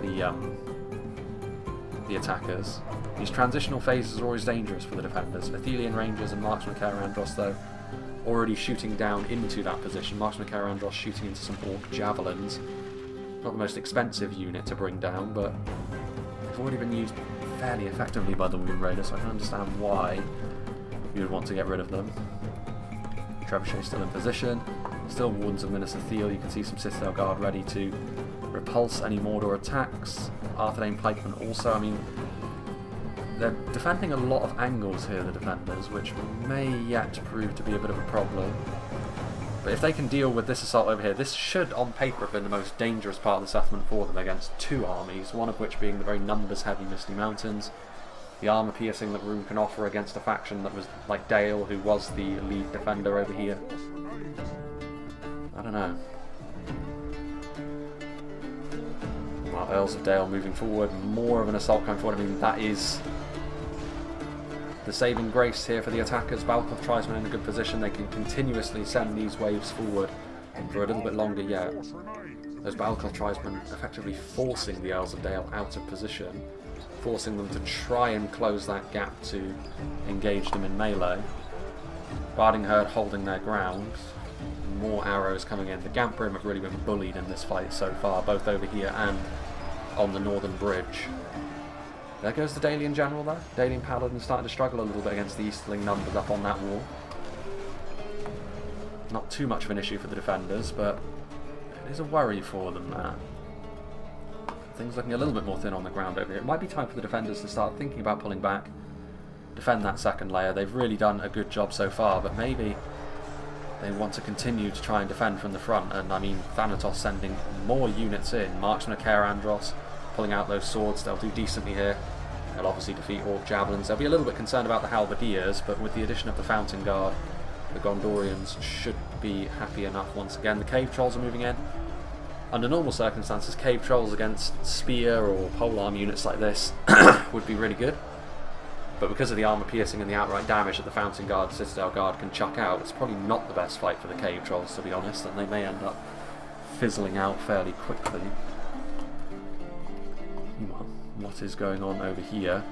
Speaker 1: The attackers. These transitional phases are always dangerous for the defenders. Athelian Rangers and Marksman Caerandros, though, already shooting down into that position. Marksman Caerandros shooting into some Orc Javelins. Not the most expensive unit to bring down, but they've already been used fairly effectively by the Wound Raiders, so I can understand why you would want to get rid of them. Trebuchet still in position. Still Wardens of Minas Ithil. You can see some Citadel Guard ready to repulse any Mordor attacks. Arthedain Pikemen also. I mean, they're defending a lot of angles here, the defenders, which may yet prove to be a bit of a problem. But if they can deal with this assault over here, this should, on paper, have been the most dangerous part of the settlement for them against two armies, one of which being the very numbers-heavy Misty Mountains. The armour-piercing that Rhun can offer against a faction that was like Dale, who was the lead defender over here. I don't know. Well, Earls of Dale moving forward, more of an assault coming forward. I mean, that is the saving grace here for the attackers. Balcloth Tribesmen in a good position. They can continuously send these waves forward for a little bit longer yet. Those Balcloth Tribesmen effectively forcing the Earls of Dale out of position, forcing them to try and close that gap to engage them in melee. Bardingherd holding their ground. More arrows coming in. The Gamprim have really been bullied in this fight so far, both over here and on the northern bridge. There goes the Dalian General there. Dalian Paladin starting to struggle a little bit against the Easterling numbers up on that wall. Not too much of an issue for the defenders, but it is a worry for them there. Things looking a little bit more thin on the ground over here. It might be time for the defenders to start thinking about pulling back, defend that second layer. They've really done a good job so far, but maybe they want to continue to try and defend from the front. And I mean, Thanatos sending more units in. Marksman of Caerandros pulling out those swords. They'll do decently here. They'll obviously defeat Orc Javelins. They'll be a little bit concerned about the Halberdiers, but with the addition of the Fountain Guard, the Gondorians should be happy enough once again. The Cave Trolls are moving in. Under normal circumstances, Cave Trolls against Spear or Polearm units like this would be really good. But because of the armour piercing and the outright damage that the Fountain Guard, Citadel Guard can chuck out, it's probably not the best fight for the Cave Trolls, to be honest, and they may end up fizzling out fairly quickly. Well, what is going on over here?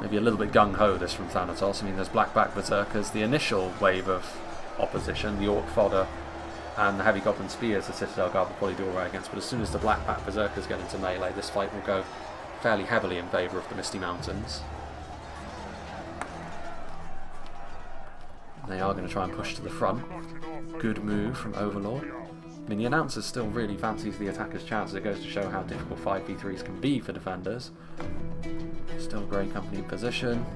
Speaker 1: Maybe a little bit gung-ho this from Thanatos. I mean, there's Blackback Berserkers. The initial wave of opposition, the Orc Fodder, and the heavy goblin spears the Citadel Guard will probably do alright against, but as soon as the Black Pack Berserkers get into melee, this fight will go fairly heavily in favour of the Misty Mountains. They are going to try and push to the front. Good move from Overlord. I mean, the announcer still really fancies the attacker's chances. It goes to show how difficult 5v3s can be for defenders. Still Grey Company in position.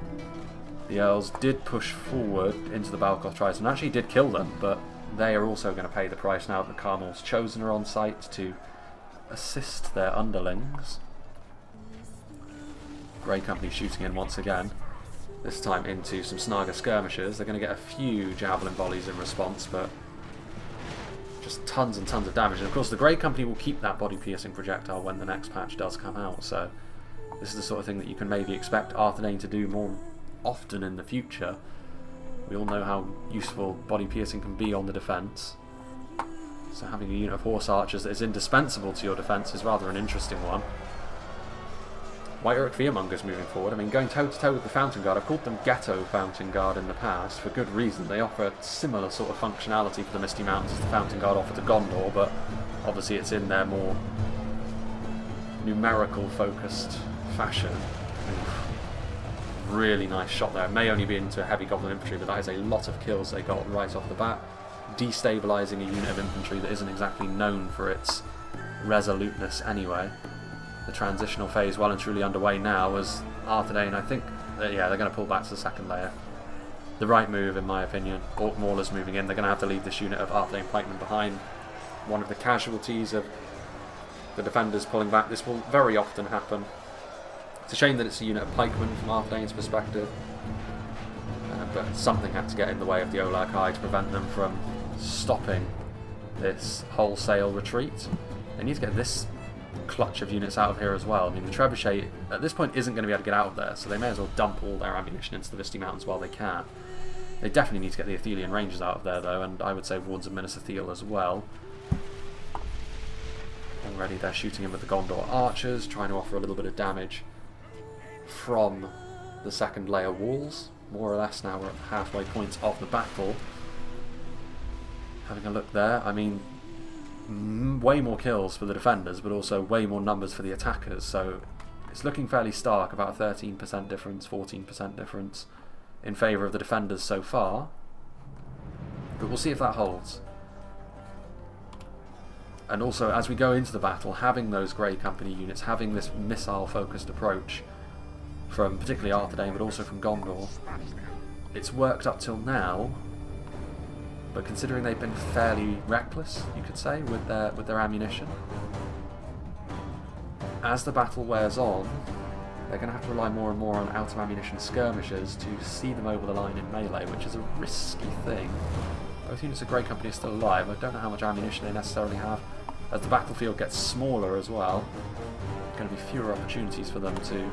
Speaker 1: The Earls did push forward into the Balkoth Triton and actually did kill them, but they are also going to pay the price now that the Carmel's Chosen are on site to assist their underlings. Grey Company shooting in once again. This time into some Snaga skirmishers. They're going to get a few javelin volleys in response, but just tons and tons of damage. And of course the Grey Company will keep that body-piercing projectile when the next patch does come out, so this is the sort of thing that you can maybe expect Arthedain to do more often in the future. We all know how useful body-piercing can be on the defence, so having a unit of horse archers that is indispensable to your defence is rather an interesting one. White Uruk Fearmongers moving forward. I mean, going toe-to-toe with the Fountain Guard. I've called them Ghetto Fountain Guard in the past, for good reason. They offer similar sort of functionality for the Misty Mountains as the Fountain Guard offer to Gondor, but obviously it's in their more numerical-focused fashion. Oof. Really nice shot there. It may only be into heavy goblin infantry, but that is a lot of kills they got right off the bat. Destabilising a unit of infantry that isn't exactly known for its resoluteness anyway. The transitional phase well and truly underway now as Arthedain, I think, yeah, they're going to pull back to the second layer. The right move, in my opinion. Orc Maulers moving in. They're going to have to leave this unit of Arthedain pikemen behind. One of the casualties of the defenders pulling back. This will very often happen. It's a shame that it's a unit of pikemen from Arthedain's perspective, but something had to get in the way of the Olag High to prevent them from stopping this wholesale retreat. They need to get this clutch of units out of here as well. I mean, the Trebuchet at this point isn't going to be able to get out of there, so they may as well dump all their ammunition into the Misty Mountains while they can. They definitely need to get the Athelian Rangers out of there though, and I would say Wards of Minas Ithil as well. Already they're shooting in with the Gondor archers, trying to offer a little bit of damage from the second layer walls. More or less now we're at the halfway point of the battle. Having a look there, I mean, way more kills for the defenders, but also way more numbers for the attackers, so it's looking fairly stark, about a 13% difference, 14% difference in favour of the defenders so far, but we'll see if that holds. And also, as we go into the battle, having those Grey Company units, having this missile-focused approach from particularly Arthedain, but also from Gondor, it's worked up till now. But considering they've been fairly reckless, you could say, with their ammunition, as the battle wears on, they're going to have to rely more and more on out-of-ammunition skirmishers to see them over the line in melee, which is a risky thing. Both units of Grey Company are still alive. I don't know how much ammunition they necessarily have. As the battlefield gets smaller as well, there's going to be fewer opportunities for them to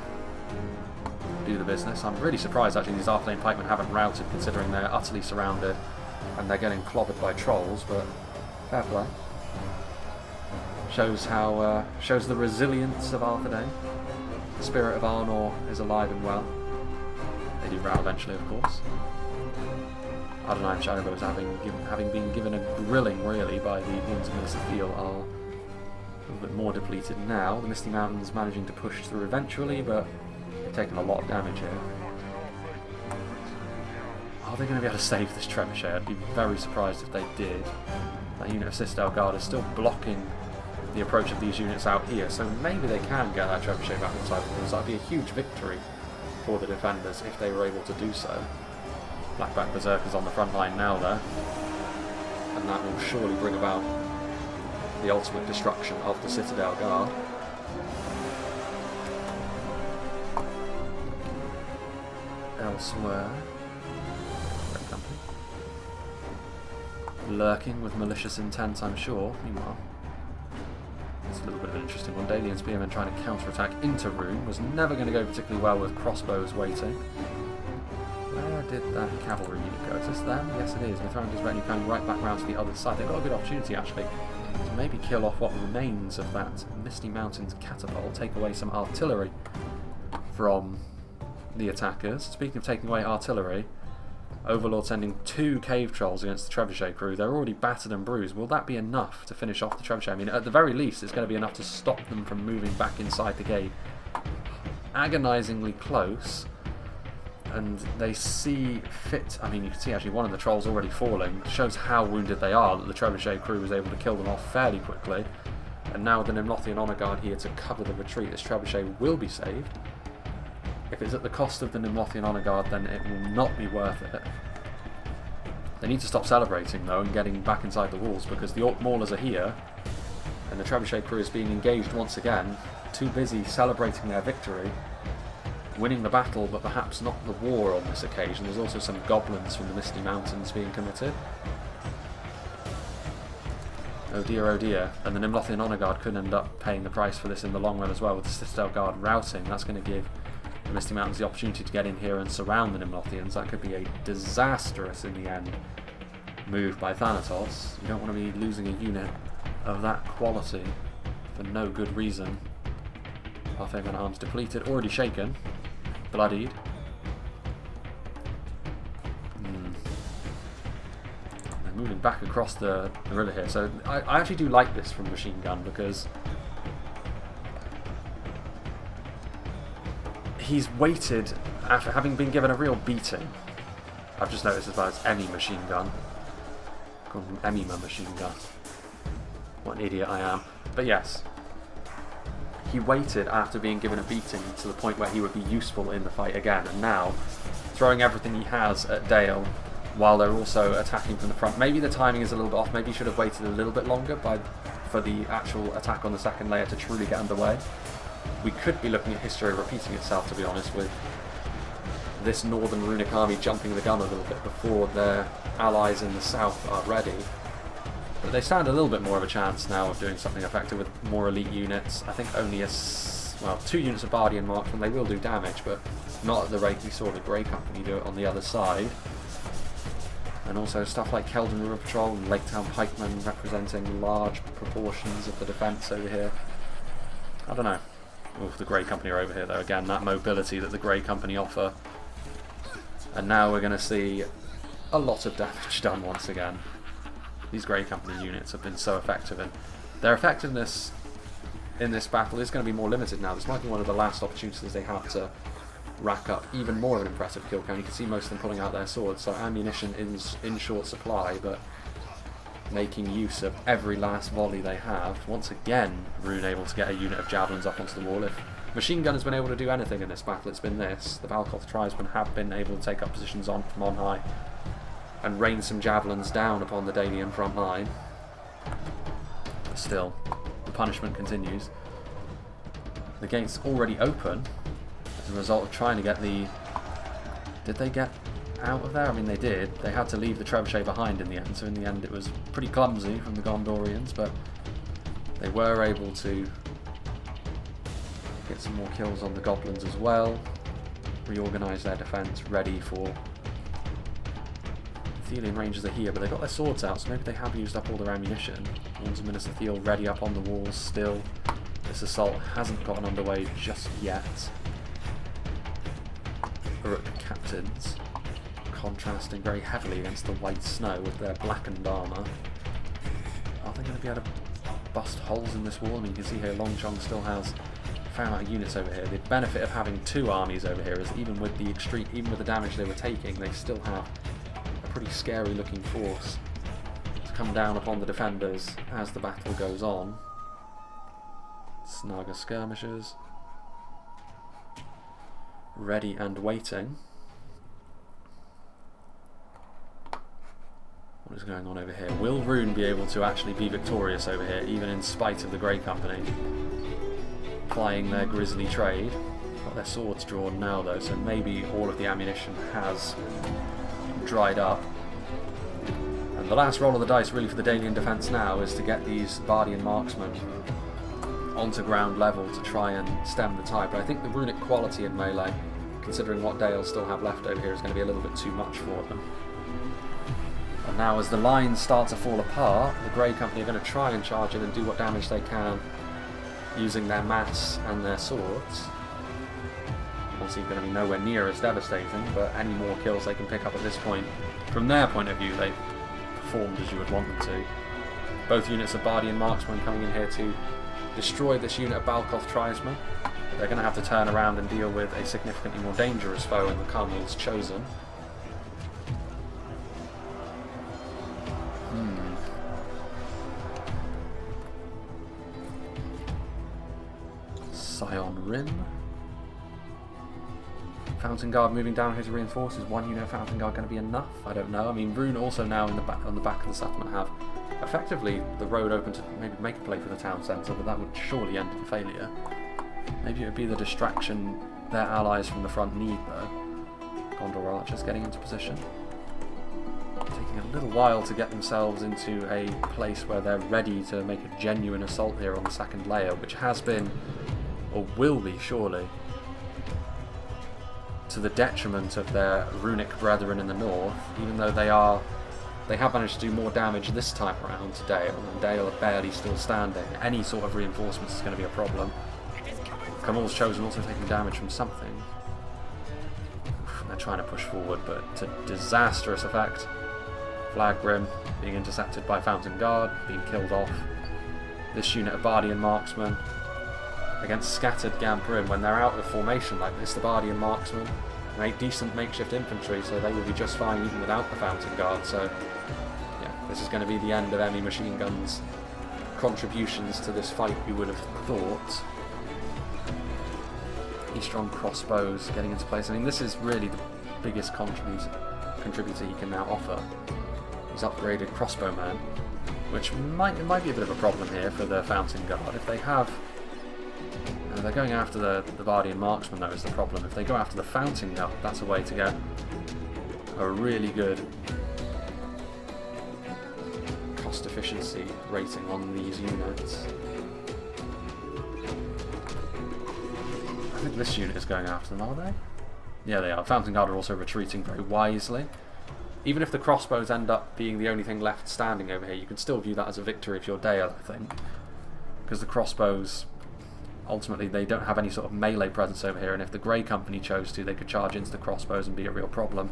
Speaker 1: do the business. I'm really surprised actually these Arthedain pikemen haven't routed, considering they're utterly surrounded and they're getting clobbered by trolls, but fair play. Shows how shows the resilience of Arthedain. The spirit of Arnor is alive and well. They do rout eventually, of course. Arthedain Shadowbows, having been given a grilling really by the Wards of Minas Ithil, are a little bit more depleted now. The Misty Mountains managing to push through eventually, but they've taken a lot of damage here. Are they going to be able to save this Trebuchet? I'd be very surprised if they did. That unit of Citadel Guard is still blocking the approach of these units out here, so maybe they can get that Trebuchet back inside the walls. That would be a huge victory for the defenders if they were able to do so. Blackback Berserkers on the front line now there, and that will surely bring about the ultimate destruction of the Citadel Guard. Elsewhere, Grey Company lurking with malicious intent, I'm sure. Meanwhile, it's a little bit of an interesting one. Dalian Spearmen trying to counterattack into Rhun was never going to go particularly well with crossbows waiting. Where did that cavalry unit go? Is this them? Yes, it is. Mithranda's retinue coming right back round to the other side. They've got a good opportunity actually to maybe kill off what remains of that Misty Mountains catapult, take away some artillery from the attackers. Speaking of taking away artillery, Overlord sending 2 cave trolls against the trebuchet crew. They're already battered and bruised. Will that be enough to finish off the trebuchet? I mean, at the very least, it's going to be enough to stop them from moving back inside the gate. Agonisingly close. And they see fit. I mean, you can see actually one of the trolls already falling. It shows how wounded they are, that the trebuchet crew was able to kill them off fairly quickly. And now with the Nimlothian Honour Guard here to cover the retreat, this trebuchet will be saved. If it's at the cost of the Nimlothian Honour Guard, then it will not be worth it. They need to stop celebrating, though, and getting back inside the walls, because the Orc Maulers are here, and the trebuchet crew is being engaged once again, too busy celebrating their victory, winning the battle, but perhaps not the war on this occasion. There's also some goblins from the Misty Mountains being committed. Oh dear, and the Nimlothian Honour Guard could end up paying the price for this in the long run as well, with the Citadel Guard routing. That's going to give the Misty Mountains the opportunity to get in here and surround the Nimlothians. That could be a disastrous, in the end, move by Thanatos. You don't want to be losing a unit of that quality for no good reason. Arthedain men arms depleted, already shaken, bloodied. They're moving back across the river here. So I actually do like this from Machine Gun, because he's waited after having been given a real beating. I've just noticed as well as Emmy Machine Gun. Call him Emmyma Machine Gun. What an idiot I am. But yes, he waited after being given a beating to the point where he would be useful in the fight again, and now throwing everything he has at Dale while they're also attacking from the front. Maybe the timing is a little bit off. Maybe he should have waited a little bit longer for the actual attack on the second layer to truly get underway. We could be looking at history repeating itself, to be honest, with this northern runic army jumping the gun a little bit before their allies in the south are ready. But they stand a little bit more of a chance now of doing something effective with more elite units. I think only 2 units of Bardian Marksmen. They will do damage, but not at the rate we saw the Grey Company do it on the other side. And also stuff like Keldon River Patrol and Lake Town Pikemen representing large proportions of the defence over here. I don't know. Oof, the Grey Company are over here though. Again, that mobility that the Grey Company offer. And now we're going to see a lot of damage done once again. These Grey Company units have been so effective, and their effectiveness in this battle is going to be more limited now. This might be one of the last opportunities they have to rack up even more of an impressive kill count. You can see most of them pulling out their swords, so ammunition is in short supply, but making use of every last volley they have. Once again, Rhun able to get a unit of javelins up onto the wall. If Machine Gun has been able to do anything in this battle, it's been this. The Valkoth tribesmen have been able to take up positions from on high and rain some javelins down upon the Dalian front line. But still, the punishment continues. The gate's already open as a result of trying to get the... Did they get out of there? I mean, they did. They had to leave the trebuchet behind in the end, so in the end it was pretty clumsy from the Gondorians, but they were able to get some more kills on the goblins as well, reorganise their defence, ready for... Thelian Rangers are here, but they've got their swords out, so maybe they have used up all their ammunition. Warns of Minister Thiel ready up on the walls still. This assault hasn't gotten underway just yet. Uruk captains contrasting very heavily against the white snow with their blackened armour. Are they going to be able to bust holes in this wall? I mean, you can see here Longchong still has a fair amount of units over here. The benefit of having 2 armies over here is even with the damage they were taking, they still have a pretty scary looking force to come down upon the defenders as the battle goes on. Snaga skirmishers ready and waiting. What is going on over here? Will Rhun be able to actually be victorious over here, even in spite of the Grey Company plying their grisly trade? Got their swords drawn now though, so maybe all of the ammunition has dried up. And the last roll of the dice really for the Dalian defence now is to get these Bardian marksmen onto ground level to try and stem the tide. But I think the runic quality in melee, considering what Dales still have left over here, is going to be a little bit too much for them. And now as the lines start to fall apart, the Grey Company are going to try and charge in and do what damage they can using their mass and their swords. Once obviously going to be nowhere near as devastating, but any more kills they can pick up at this point, from their point of view, they've performed as you would want them to. Both units of Bardi and Marksman coming in here to destroy this unit of Balkoth Tribesmen. They're going to have to turn around and deal with a significantly more dangerous foe in the Carmel's Chosen. Scion Rhun. Fountain Guard moving down here to reinforce. Is one unit of Fountain Guard going to be enough? I don't know. I mean, Rhun also now on the back of the settlement have effectively the road open to maybe make a play for the town centre, but that would surely end in failure. Maybe it would be the distraction their allies from the front need, though. Gondor archers getting into position. Taking a little while to get themselves into a place where they're ready to make a genuine assault here on the second layer, which has been, or will be surely, to the detriment of their runic brethren in the north, even though they have managed to do more damage this time around to Dale, and Dale are barely still standing. Any sort of reinforcements is going to be a problem. Camel's Chosen also taking damage from something. They're trying to push forward, but to disastrous effect. Flaggrim being intercepted by Fountain Guard, being killed off. This unit of Bardi and Marksmen against scattered Gamperin. When they're out of formation like this, the Bardi and Marksmen make decent makeshift infantry, so they will be just fine even without the Fountain Guard. So, yeah, this is going to be the end of Emmy Machine Gun's contributions to this fight, you would have thought. Strong crossbows getting into place. I mean, this is really the biggest contributor he can now offer. He's upgraded crossbowmen, which might be a bit of a problem here for the Fountain Guard. If they have... they're going after the Bardi and Marksman, though, is the problem. If they go after the Fountain Guard, that's a way to get a really good cost efficiency rating on these units. I think this unit is going after them, are they? Yeah, they are. Fountain Guard are also retreating very wisely. Even if the crossbows end up being the only thing left standing over here, you can still view that as a victory if you're Dale, I think. Because the crossbows, ultimately, they don't have any sort of melee presence over here, and if the Grey Company chose to, they could charge into the crossbows and be a real problem.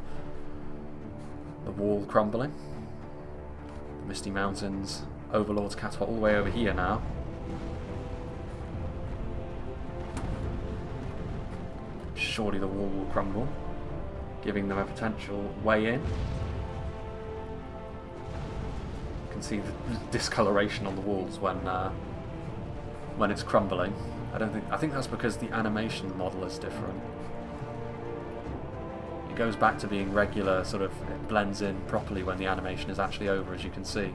Speaker 1: The wall crumbling. The Misty Mountains. Overlord's catapult all the way over here now. Surely the wall will crumble, giving them a potential way in. You can see the discoloration on the walls when it's crumbling. I think that's because the animation model is different. It goes back to being regular, sort of, it blends in properly when the animation is actually over, as you can see.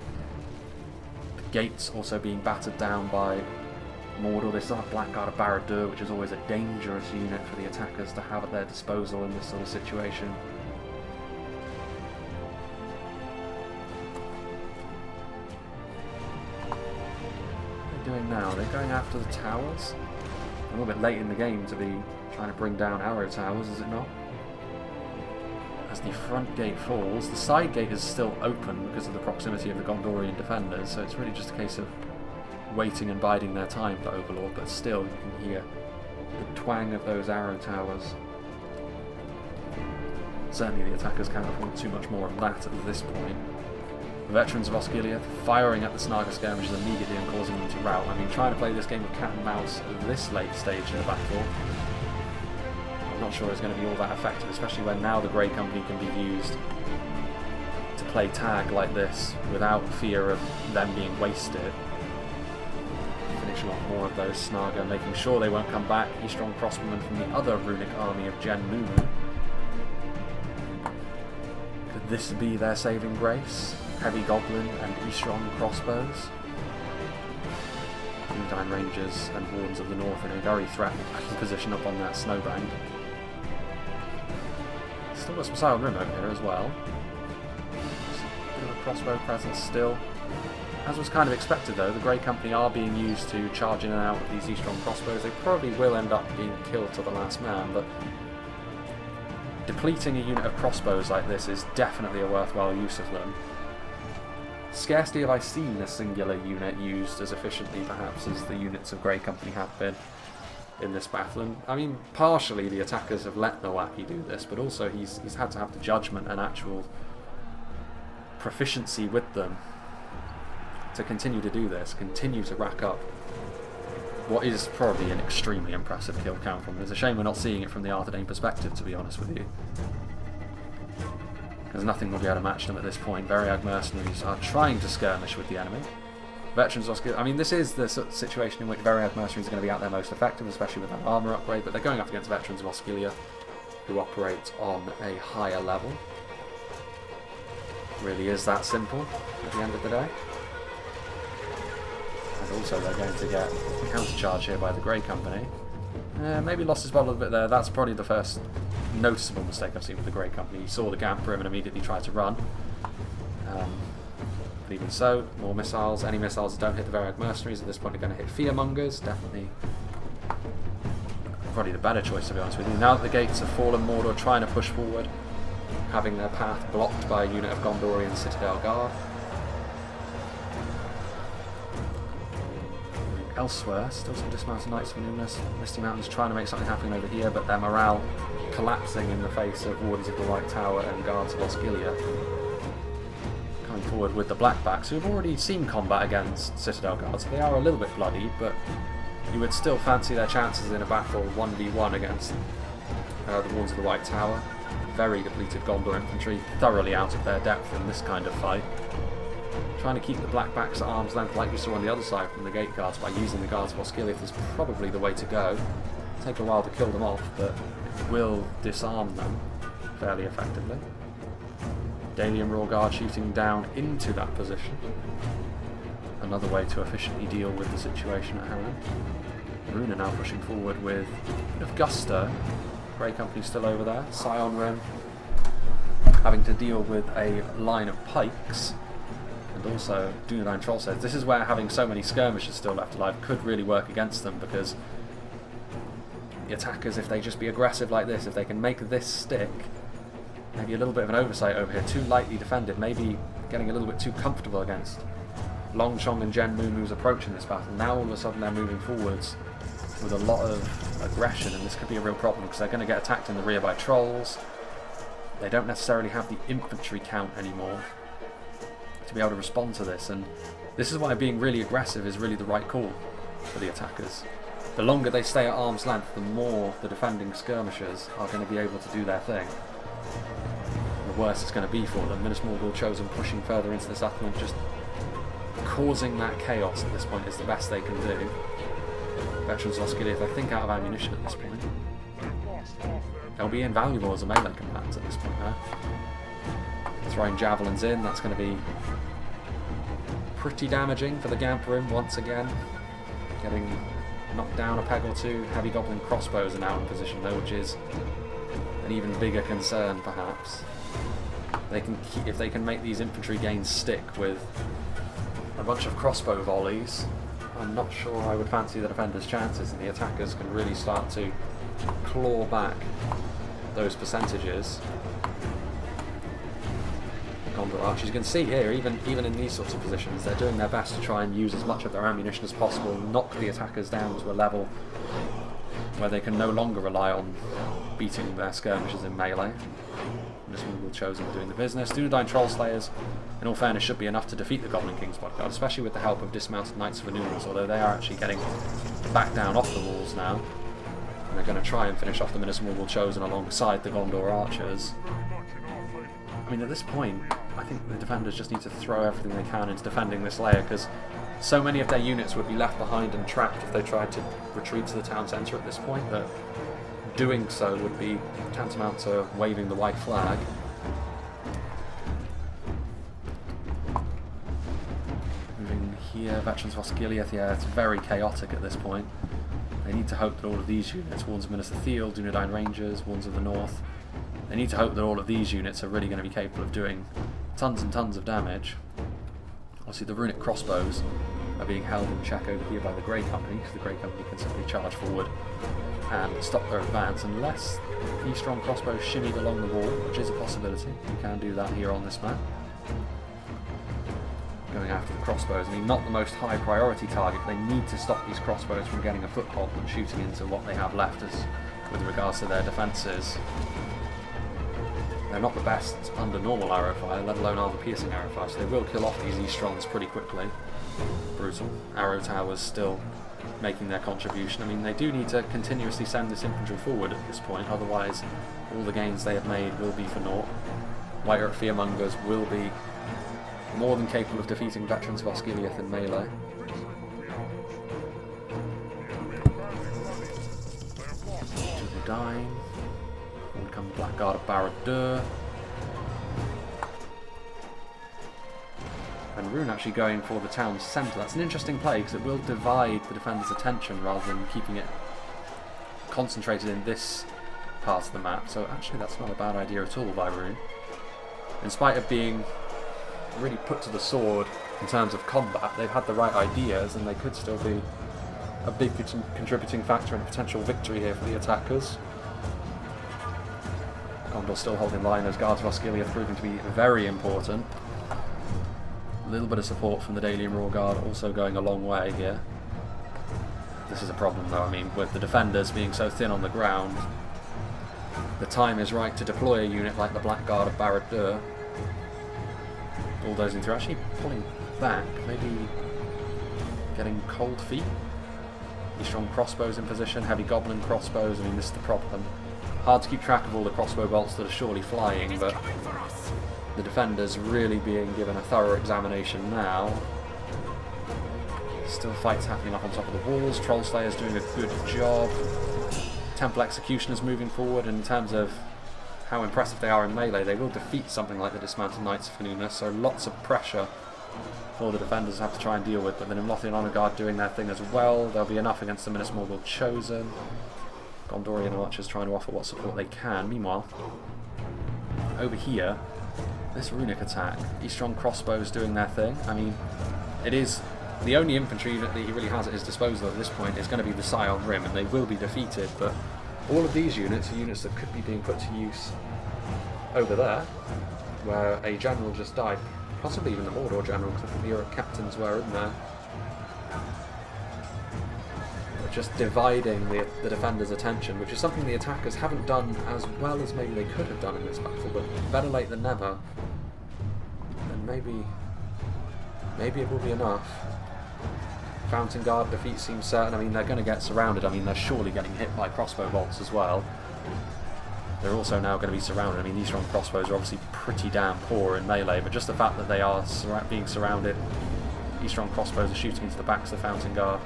Speaker 1: The gates also being battered down by Mordor. They still have Blackguard of Barad-dûr, which is always a dangerous unit for the attackers to have at their disposal in this sort of situation. What are they doing now? They're going after the towers? A little bit late in the game to be trying to bring down arrow towers, is it not? As the front gate falls, the side gate is still open because of the proximity of the Gondorian defenders, so it's really just a case of waiting and biding their time for Overlord, but still you can hear the twang of those arrow towers. Certainly the attackers can't afford too much more of that at this point. The veterans of Osgiliath firing at the Snaga skirmishers immediately and causing them to rout. I mean, trying to play this game of cat and mouse at this late stage in the battle, I'm not sure it's going to be all that effective, especially when now the Grey Company can be used to play tag like this without fear of them being wasted. A lot more of those Snaga, making sure they won't come back. E-strong crossbowmen from the other runic army of Jen Moon. Could this be their saving grace? Heavy Goblin and E-strong crossbows? Undyne Rangers and Wardens of the North in a very threatening position up on that snowbank. Still got some Scion Rhun over here as well. A bit of a crossbow presence still. As was kind of expected though, the Grey Company are being used to charge in and out of these E-strong crossbows. They probably will end up being killed to the last man, but depleting a unit of crossbows like this is definitely a worthwhile use of them. Scarcely have I seen a singular unit used as efficiently perhaps as the units of Grey Company have been. in this battle. And I mean, partially the attackers have let Nowaki do this, but also he's had to have the judgment and actual proficiency with them to continue to do this, continue to rack up what is probably an extremely impressive kill count from them. It's a shame we're not seeing it from the Arthedain perspective, to be honest with you, because nothing will be able to match them at this point. Variag mercenaries are trying to skirmish with the enemy. Veterans of Osgiliath, I mean, this is the sort of situation in which Variag mercenaries are going to be out there most effective, especially with that armour upgrade, but they're going up against Veterans of Osgiliath, who operate on a higher level. It really is that simple at the end of the day. And also they're going to get a countercharge here by the Grey Company. Maybe lost his bottle a bit there. That's probably the first noticeable mistake I've seen with the Grey Company. He saw the gap for him and immediately tried to run. But even so, more missiles. Any missiles that don't hit the Variag mercenaries at this point are going to hit Fearmongers. Definitely probably the better choice, to be honest with you. Now that the gates have fallen, Mordor trying to push forward, having their path blocked by a unit of Gondorian Citadel Guard. Elsewhere, still some dismounted Knights of Numinous. Misty Mountains trying to make something happen over here, but their morale collapsing in the face of Wardens of the White Tower and Guards of Osgiliath. Coming forward with the Blackbacks, who have already seen combat against Citadel Guards, so they are a little bit bloody, but you would still fancy their chances in a battle 1v1 against the Wardens of the White Tower. Very depleted Gondor infantry, thoroughly out of their depth in this kind of fight. Trying to keep the Blackbacks at arm's length like you saw on the other side from the Gate Guards by using the Guards of Osgiliath is probably the way to go. It'll take a while to kill them off, but it will disarm them fairly effectively. Dalian Roar Guard shooting down into that position. Another way to efficiently deal with the situation at hand. Rhun are now pushing forward with a bit of gusto. Grey Company still over there. Scion Rim having to deal with a line of pikes. And also Dunedain Trollslayers. This is where having so many skirmishers still left alive could really work against them, because the attackers, if they just be aggressive like this, if they can make this stick, maybe a little bit of an oversight over here, too lightly defended, maybe getting a little bit too comfortable against Longchong and Jen Moon, who's approaching this battle. Now all of a sudden they're moving forwards with a lot of aggression, and this could be a real problem because they're going to get attacked in the rear by trolls. They don't necessarily have the infantry count anymore to be able to respond to this, and this is why being really aggressive is really the right call for the attackers. The longer they stay at arm's length, the more the defending skirmishers are going to be able to do their thing. The worse it's going to be for them. Minas Morgul Chosen pushing further into the settlement, just causing that chaos at this point is the best they can do. Veterans of Osgiliath, I think, out of ammunition at this point. They'll be invaluable as a melee combatant at this point now. Throwing javelins in, that's going to be pretty damaging for the Gamperim once again. Getting knocked down a peg or two. Heavy Goblin crossbows are now in position though, which is an even bigger concern perhaps. They can if they can make these infantry gains stick with a bunch of crossbow volleys, I'm not sure I would fancy the defenders' chances, and the attackers can really start to claw back those percentages. Gondor archers, you can see here, even in these sorts of positions, they're doing their best to try and use as much of their ammunition as possible, knock the attackers down to a level where they can no longer rely on beating their skirmishers in melee. This one will Chosen doing the business. Dunedain Trollslayers, in all fairness, should be enough to defeat the Goblin King's bodyguard, especially with the help of dismounted Knights of Numinous, although they are actually getting back down off the walls now. And they're going to try and finish off the Minas Morgul Chosen alongside the Gondor archers. I mean, at this point, I think the defenders just need to throw everything they can into defending this layer, because so many of their units would be left behind and trapped if they tried to retreat to the town centre at this point, that doing so would be tantamount to waving the white flag. Moving here, Veterans of Osgiliath, yeah, it's very chaotic at this point. They need to hope that all of these units, Wardens of Minas Ithil, Dunedain Rangers, Wardens of the North, they need to hope that all of these units are really going to be capable of doing tons and tons of damage. Obviously the runic crossbows are being held in check over here by the Grey Company, because the Grey Company can simply charge forward and stop their advance unless the strong crossbows shimmied along the wall, which is a possibility. You can do that here on this map. going after the crossbows. I mean, not the most high priority target. They need to stop these crossbows from getting a foothold and shooting into what they have left as with regards to their defences. They're not the best under normal arrow fire, let alone armor piercing arrow fire, so they will kill off these Eastrongs pretty quickly. Brutal. Arrow towers still making their contribution. I mean, they do need to continuously send this infantry forward at this point, otherwise all the gains they have made will be for naught. White Earth Fearmongers will be more than capable of defeating veterans of Osgiliath in melee. Arthedain. Forward comes Blackguard of Barad-dûr. And Rhun actually going for the town centre. That's an interesting play because it will divide the defender's attention rather than keeping it concentrated in this part of the map. So actually that's not a bad idea at all by Rhun. In spite of being really put to the sword in terms of combat, they've had the right ideas and they could still be a big contributing factor in a potential victory here for the attackers. Gondor still holding line as Guards of Osgiliath proving to be very important. A little bit of support from the Dalian Roar Guard also going a long way here. This is a problem though, I mean, with the defenders being so thin on the ground, the time is right to deploy a unit like the Blackguard of Barad-dûr. Bulldozing through, actually pulling back, maybe getting cold feet. Strong crossbows in position, heavy goblin crossbows, I mean this is the problem. Hard to keep track of all the crossbow bolts that are surely flying, but the defenders really being given a thorough examination now. Still fights happening up on top of the walls, Trollslayer's doing a good job. Temple Executioners moving forward, and in terms of how impressive they are in melee, they will defeat something like the Dismounted Knights of Fanuna, so lots of pressure for the defenders have to try and deal with, but then in Lothian Honour Guard doing their thing as well. There'll be enough against the Minas Morgul Chosen. Gondorian archers trying to offer what support they can. Meanwhile, over here, this runic attack, Eastron crossbows doing their thing. I mean, it is the only infantry that he really has at his disposal at this point is going to be the Scion Rim, and they will be defeated, but all of these units are units that could be being put to use over there, where a general just died. Possibly even the Mordor general, because I think the Europe captains were in there. But just dividing the defenders' attention, which is something the attackers haven't done as well as maybe they could have done in this battle, but better late than never. And maybe it will be enough. Fountain Guard defeat seems certain. I mean, they're going to get surrounded. I mean, they're surely getting hit by crossbow bolts as well. They're also now going to be surrounded. I mean, these strong crossbows are obviously pretty damn poor in melee, but just the fact that they are being surrounded, these strong crossbows are shooting into the backs of the Fountain Guard.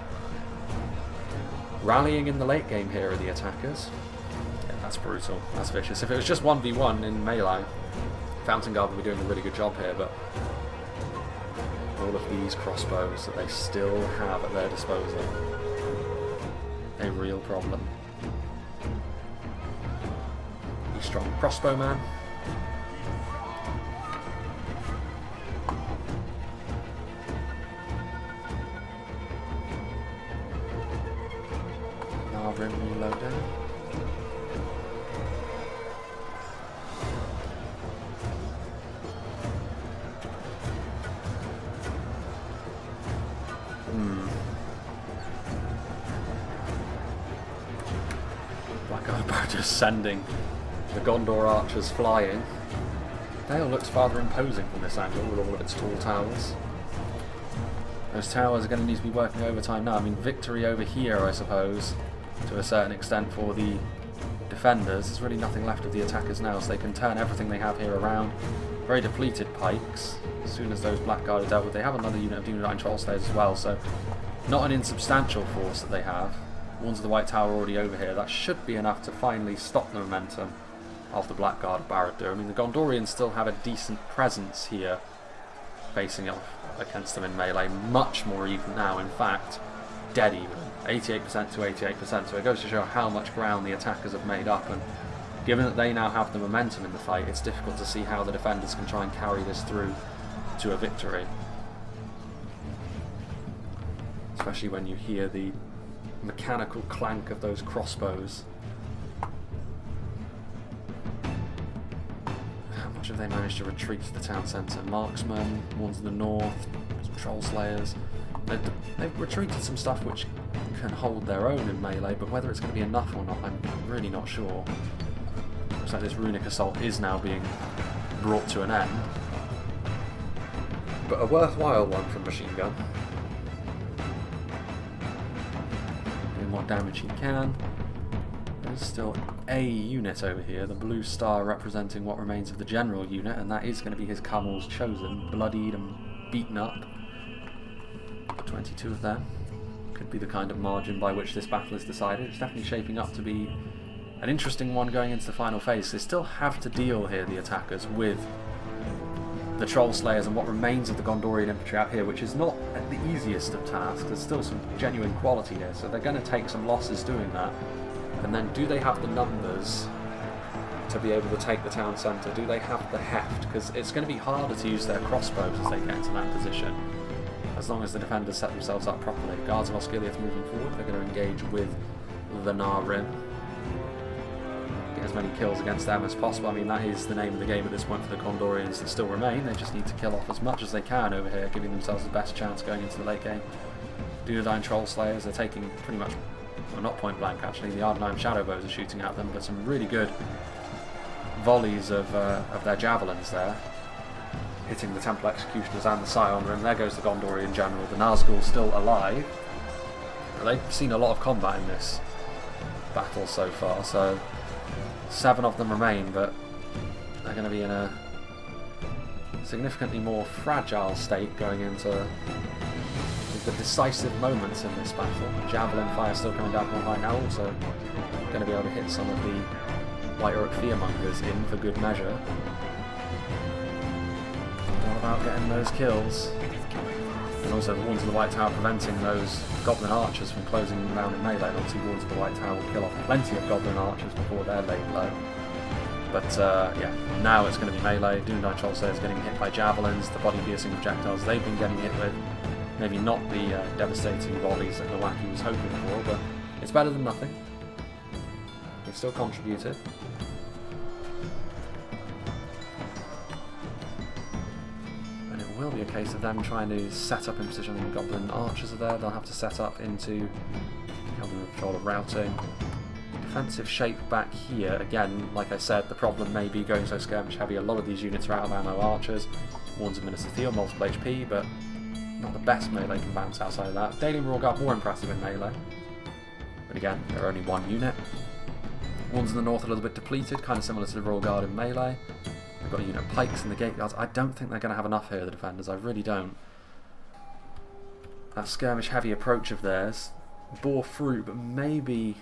Speaker 1: Rallying in the late game here are the attackers. Yeah, that's brutal. That's vicious. If it was just 1v1 in melee, Fountain Guard would be doing a really good job here, but all of these crossbows that they still have at their disposal, a real problem. Strong crossbowman. Now Rim reloading. Blackguard about just sending the Gondor archers flying. Dale looks rather imposing from this angle with all of its tall towers. Those towers are going to need to be working overtime now. I mean, victory over here, I suppose, to a certain extent for the defenders. There's really nothing left of the attackers now, so they can turn everything they have here around. Very depleted pikes. As soon as those Blackguard are dealt with, they have another unit of Dunedain Trollslayers as well, so not an insubstantial force that they have. Ones of the White Tower already over here. That should be enough to finally stop the momentum of the Blackguard of Barad-dûr. I mean, the Gondorians still have a decent presence here, facing off against them in melee. Much more even now, in fact, dead even. 88% to 88%, so it goes to show how much ground the attackers have made up, and given that they now have the momentum in the fight, it's difficult to see how the defenders can try and carry this through to a victory. Especially when you hear the mechanical clank of those crossbows. How much have they managed to retreat to the town centre? Marksmen, ones in the north, Troll Slayers. They've retreated some stuff which can hold their own in melee, but whether it's going to be enough or not, I'm really not sure. Looks like this runic assault is now being brought to an end. But a worthwhile one from Machine Gun. Doing what damage he can. There's still a unit over here, the blue star representing what remains of the general unit, and that is going to be his Camel's Chosen, bloodied and beaten up. 22 of them. Could be the kind of margin by which this battle is decided. It's definitely shaping up to be an interesting one going into the final phase. They still have to deal here, the attackers, with the Troll Slayers and what remains of the Gondorian infantry out here, which is not the easiest of tasks. There's still some genuine quality here, so they're going to take some losses doing that. And then do they have the numbers to be able to take the town centre? Do they have the heft? Because it's going to be harder to use their crossbows as they get into that position, as long as the defenders set themselves up properly. Guards of Osgiliath moving forward, they're going to engage with the Rhun. Get as many kills against them as possible. I mean, that is the name of the game at this point for the Gondorians that still remain. They just need to kill off as much as they can over here, giving themselves the best chance going into the late game. Dunedain Troll Slayers, they're taking pretty much, well, not point blank actually, the Arthedain Shadow Bows are shooting at them, but some really good volleys of their javelins there, hitting the Temple Executioners and the Scion Rim. There goes the Gondorian general. The Nazgul still alive. They've seen a lot of combat in this battle so far, so 7 of them remain, but they're going to be in a significantly more fragile state going into the decisive moments in this battle. Javelin fire still coming down from high now, also going to be able to hit some of the White Orc Fearmongers in for good measure. All about getting those kills. And also the Wards of the White Tower preventing those Goblin Archers from closing them down in melee. And obviously Wards of the White Tower will kill off plenty of Goblin Archers before they're laid low. But yeah, now it's going to be melee. Dunedain Troll Slayers getting hit by javelins, the body-piercing projectiles they've been getting hit with. Maybe not the devastating volleys that Nowaki was hoping for, but it's better than nothing. They've still contributed. And it will be a case of them trying to set up in position. I mean, Goblin Archers are there, they'll have to set up into Goblin Patrol of routing. Defensive shape back here, again, like I said, the problem may be going so skirmish heavy. A lot of these units are out of ammo archers. Warns of Minister Theo, multiple HP, but not the best melee can bounce outside of that. Daily Royal Guard more impressive in melee, but again, they're only one unit. Ones in the north a little bit depleted, kind of similar to the Royal Guard in melee. They've got a unit of pikes and the gate guards. I don't think they're going to have enough here, the defenders. I really don't. That skirmish heavy approach of theirs bore fruit, but maybe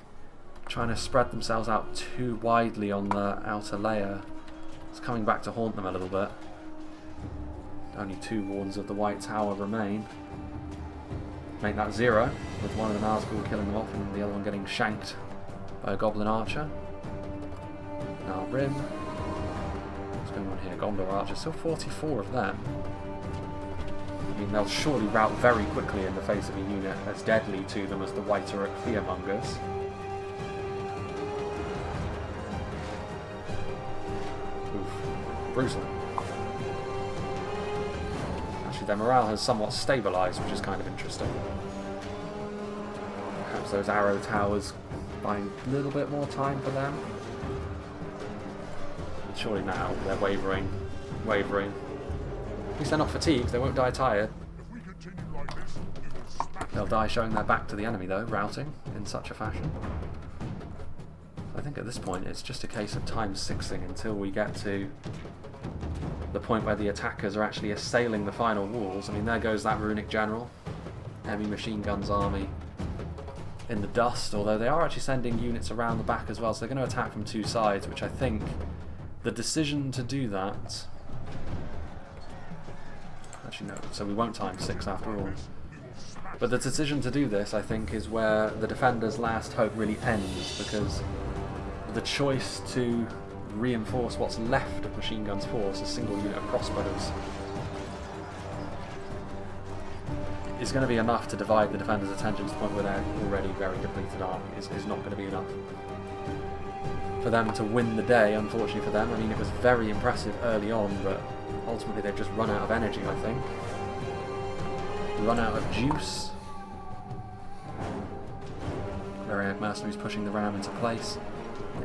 Speaker 1: trying to spread themselves out too widely on the outer layer. It's coming back to haunt them a little bit. Only 2 Wardens of the White Tower remain. Make that 0, with one of the Nazgul killing them off and the other one getting shanked by a Goblin Archer. Now Rim. What's going on here? Gondor Archers, still 44 of them. I mean, they'll surely rout very quickly in the face of a unit as deadly to them as the White Orc Fearmongers. Oof. Brutal. Actually, their morale has somewhat stabilised, which is kind of interesting. Perhaps those arrow towers buying a little bit more time for them. And surely now they're wavering. At least they're not fatigued, they won't die tired. They'll die showing their back to the enemy though, routing in such a fashion. I think at this point it's just a case of time 6ing until we get to the point where the attackers are actually assailing the final walls. I mean, there goes that runic general. Heavy machine guns army in the dust, although they are actually sending units around the back as well, so they're going to attack from 2 sides, which I think the decision to do that... Actually no, so we won't time 6 after all. But the decision to do this, I think, is where the defenders' last hope really ends, because the choice to reinforce what's left of Machine Gun's force, a single unit of crossbows, is going to be enough to divide the defenders' attention to the point where their already very depleted army is not going to be enough for them to win the day, unfortunately for them. I mean, it was very impressive early on, but ultimately they've just run out of energy, I think. run out of juice. Very mercenaries pushing the ram into place.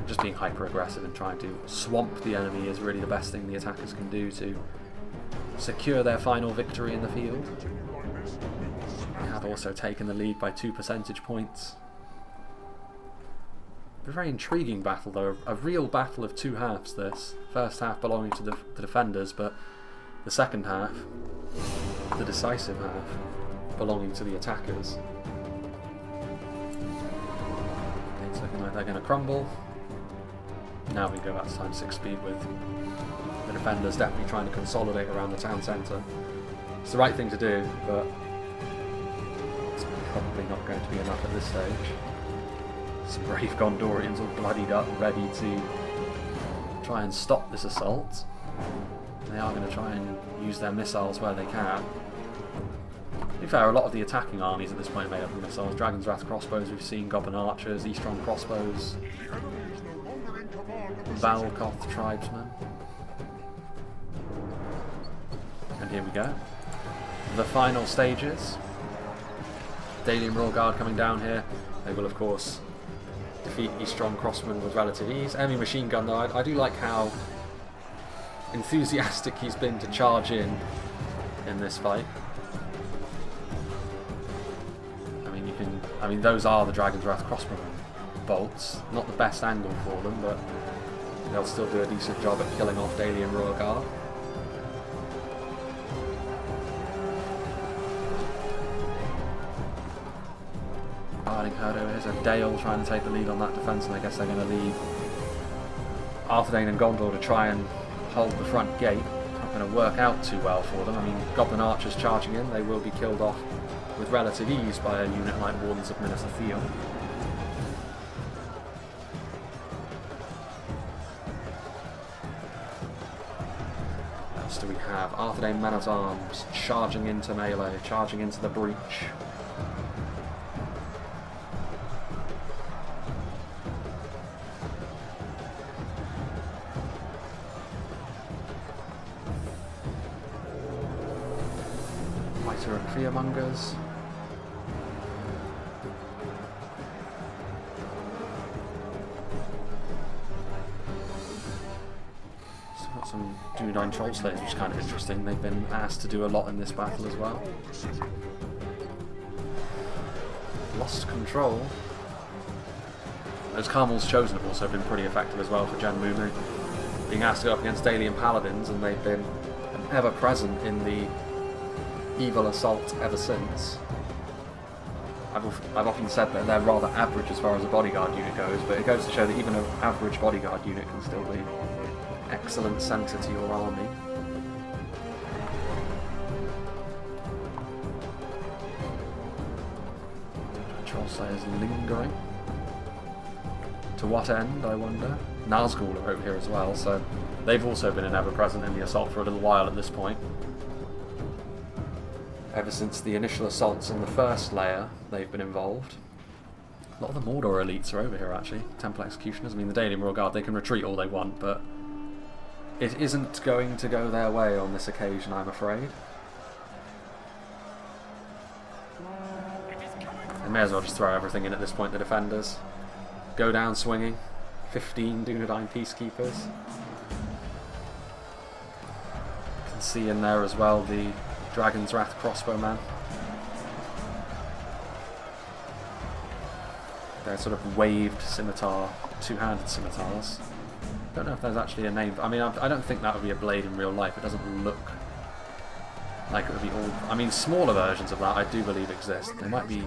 Speaker 1: Just being hyper aggressive and trying to swamp the enemy is really the best thing the attackers can do to secure their final victory in the field. They have also taken the lead by 2 percentage points. A very intriguing battle though, a real battle of two halves this. First half belonging to the defenders, but the second half, the decisive half, belonging to the attackers. Okay, it's looking like they're going to crumble. Now we go at times 6 speed with the defenders definitely trying to consolidate around the town centre. It's the right thing to do, but it's probably not going to be enough at this stage. Some brave Gondorians all bloodied up, ready to try and stop this assault. They are going to try and use their missiles where they can. To be fair, a lot of the attacking armies at this point are made up of missiles. Dragon's Wrath crossbows we've seen, Goblin archers, Eastron crossbows, Valkoth tribesmen. And here we go. The final stages. Daily and Royal Guard coming down here. They will of course defeat Eastron crossmen with relative ease. Enemy machine gun though, I do like how enthusiastic he's been to charge in this fight. I mean those are the Dragon's Wrath crossbow bolts. Not the best angle for them, but they'll still do a decent job at killing off Daily and Royal Guard. Guarding herd over here, so Dale trying to take the lead on that defence, and I guess they're going to leave Arthedain and Gondor to try and hold the front gate. Not going to work out too well for them. I mean, Goblin archers charging in, they will be killed off with relative ease by a unit like Wardens of Minas Ithil. What else do we have? Arthedain men-at-arms charging into melee, charging into the breach. And fearmongers. So got some Dunedain Troll Slayers, which is kind of interesting. They've been asked to do a lot in this battle as well. Lost control. Those Carmel's Chosen have also been pretty effective as well for Jen Mumu. Being asked to go up against Dalian Paladins, and they've been ever present in the evil assault ever since. I've often said that they're rather average as far as a bodyguard unit goes, but it goes to show that even an average bodyguard unit can still be excellent centre to your army. Troll Slayers lingering. To what end, I wonder? Nazgul are over here as well, so they've also been an ever-present in the assault for a little while at this point. Ever since the initial assaults in the first layer, they've been involved. A lot of the Mordor elites are over here, actually. Temple Executioners. I mean, the Daily Royal Guard, they can retreat all they want, but it isn't going to go their way on this occasion, I'm afraid. They may as well just throw everything in at this point, the defenders. Go down swinging. 15 Dunedain Peacekeepers. You can see in there as well the Dragon's Wrath crossbowman. They're sort of waved scimitar, two-handed scimitars. Don't know if there's actually a name. I mean, I don't think that would be a blade in real life. It doesn't look like it would be all. I mean, smaller versions of that I do believe exist. They might be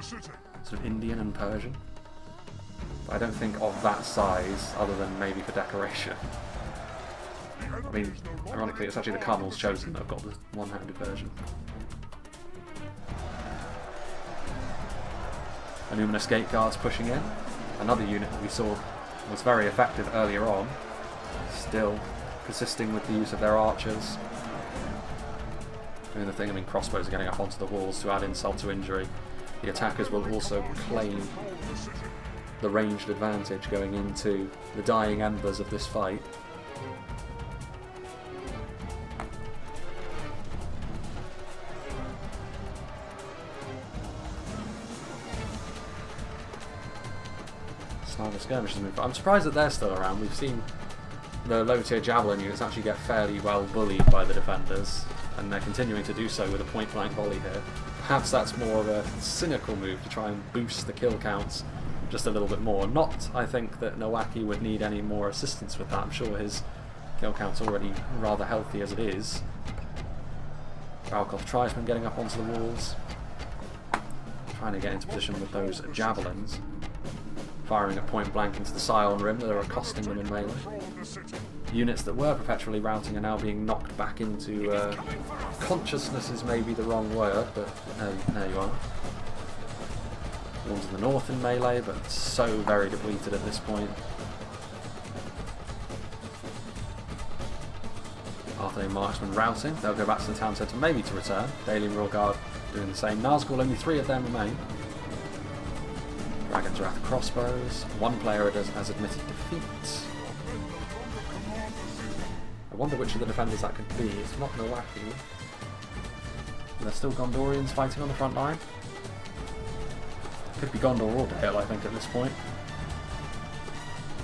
Speaker 1: sort of Indian and Persian, but I don't think of that size, other than maybe for decoration. I mean, ironically, it's actually the Carmel's Chosen that have got the one-handed version. Illuminous Gate Guards pushing in. Another unit that we saw was very effective earlier on. Still persisting with the use of their archers. Doing the thing, I mean, crossbows are getting up onto the walls to add insult to injury. The attackers will also claim the ranged advantage going into the dying embers of this fight. style of skirmishes move. But I'm surprised that they're still around. We've seen the low tier javelin units actually get fairly well bullied by the defenders, and they're continuing to do so with a point blank volley here. Perhaps that's more of a cynical move to try and boost the kill counts just a little bit more. Not, I think, that Nowaki would need any more assistance with that. I'm sure his kill count's already rather healthy as it is. Valkov Tribesmen getting up onto the walls, trying to get into position with those javelins, firing at point blank into the Scion Rim that are accosting them in melee. Units that were perpetually routing are now being knocked back into consciousness is maybe the wrong word, but there you are. Ones in the north in melee, but so very depleted at this point. Arthedain marksmen routing. They'll go back to the town centre, maybe to return. Daily Royal Guard doing the same. Nazgul, only 3 of them remain. Dragon's Wrath crossbows. One player has admitted defeat. I wonder which of the defenders that could be. It's not Nowaki. There's still Gondorians fighting on the front line. Could be Gondor or Dale, I think, at this point.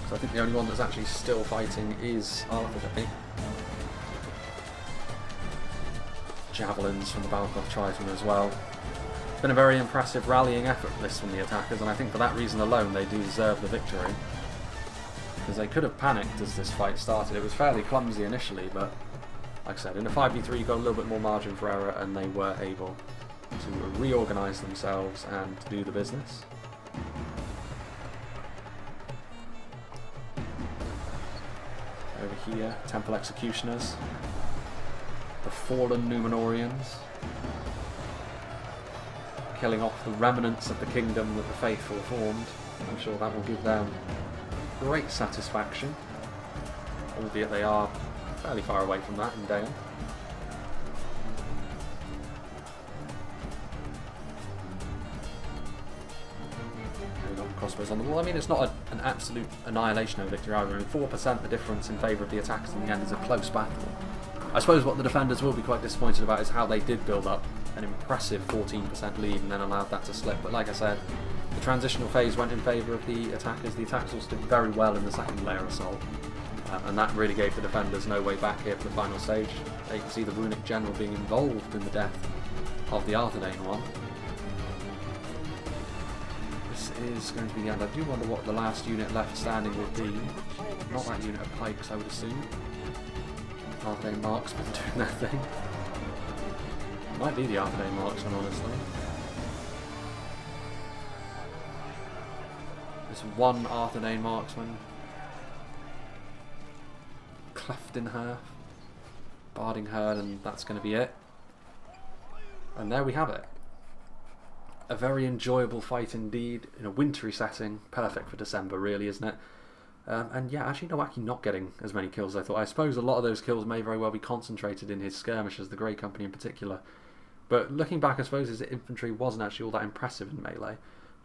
Speaker 1: So I think the only one that's actually still fighting is Arthedain. Javelins from the Valkov Tribesmen as well. Been a very impressive rallying effort this from the attackers, and I think for that reason alone they do deserve the victory. Because they could have panicked as this fight started. It was fairly clumsy initially, but like I said, in a 5v3 you got a little bit more margin for error, and they were able to reorganise themselves and do the business. Over here, Temple Executioners, the fallen Númenóreans, killing off the remnants of the kingdom that the faithful formed. I'm sure that will give them great satisfaction, albeit they are fairly far away from that in Dale. Crossbows on the wall. I mean, it's not an absolute annihilation of victory either. I mean, 4% the difference in favour of the attackers in the end is a close battle. I suppose what the defenders will be quite disappointed about is how they did build up an impressive 14% lead and then allowed that to slip. But like I said, the transitional phase went in favour of the attackers. The attackers also did very well in the second layer assault, and that really gave the defenders no way back here for the final stage. They can see the Runic General being involved in the death of the Arthedain one. Is going to be the end. I do wonder what the last unit left standing would be. Not that unit of pikes, I would assume. Arthedain marksmen doing their thing. Might be the Arthedain marksmen, honestly. There's one Arthedain marksman. Cleft in half. Barding herd, and that's going to be it. And there we have it. A very enjoyable fight indeed, in a wintry setting, perfect for December really, isn't it? And yeah, actually Nowaki not getting as many kills as I thought. I suppose a lot of those kills may very well be concentrated in his skirmishes, the Grey Company in particular. But looking back, I suppose his infantry wasn't actually all that impressive in melee.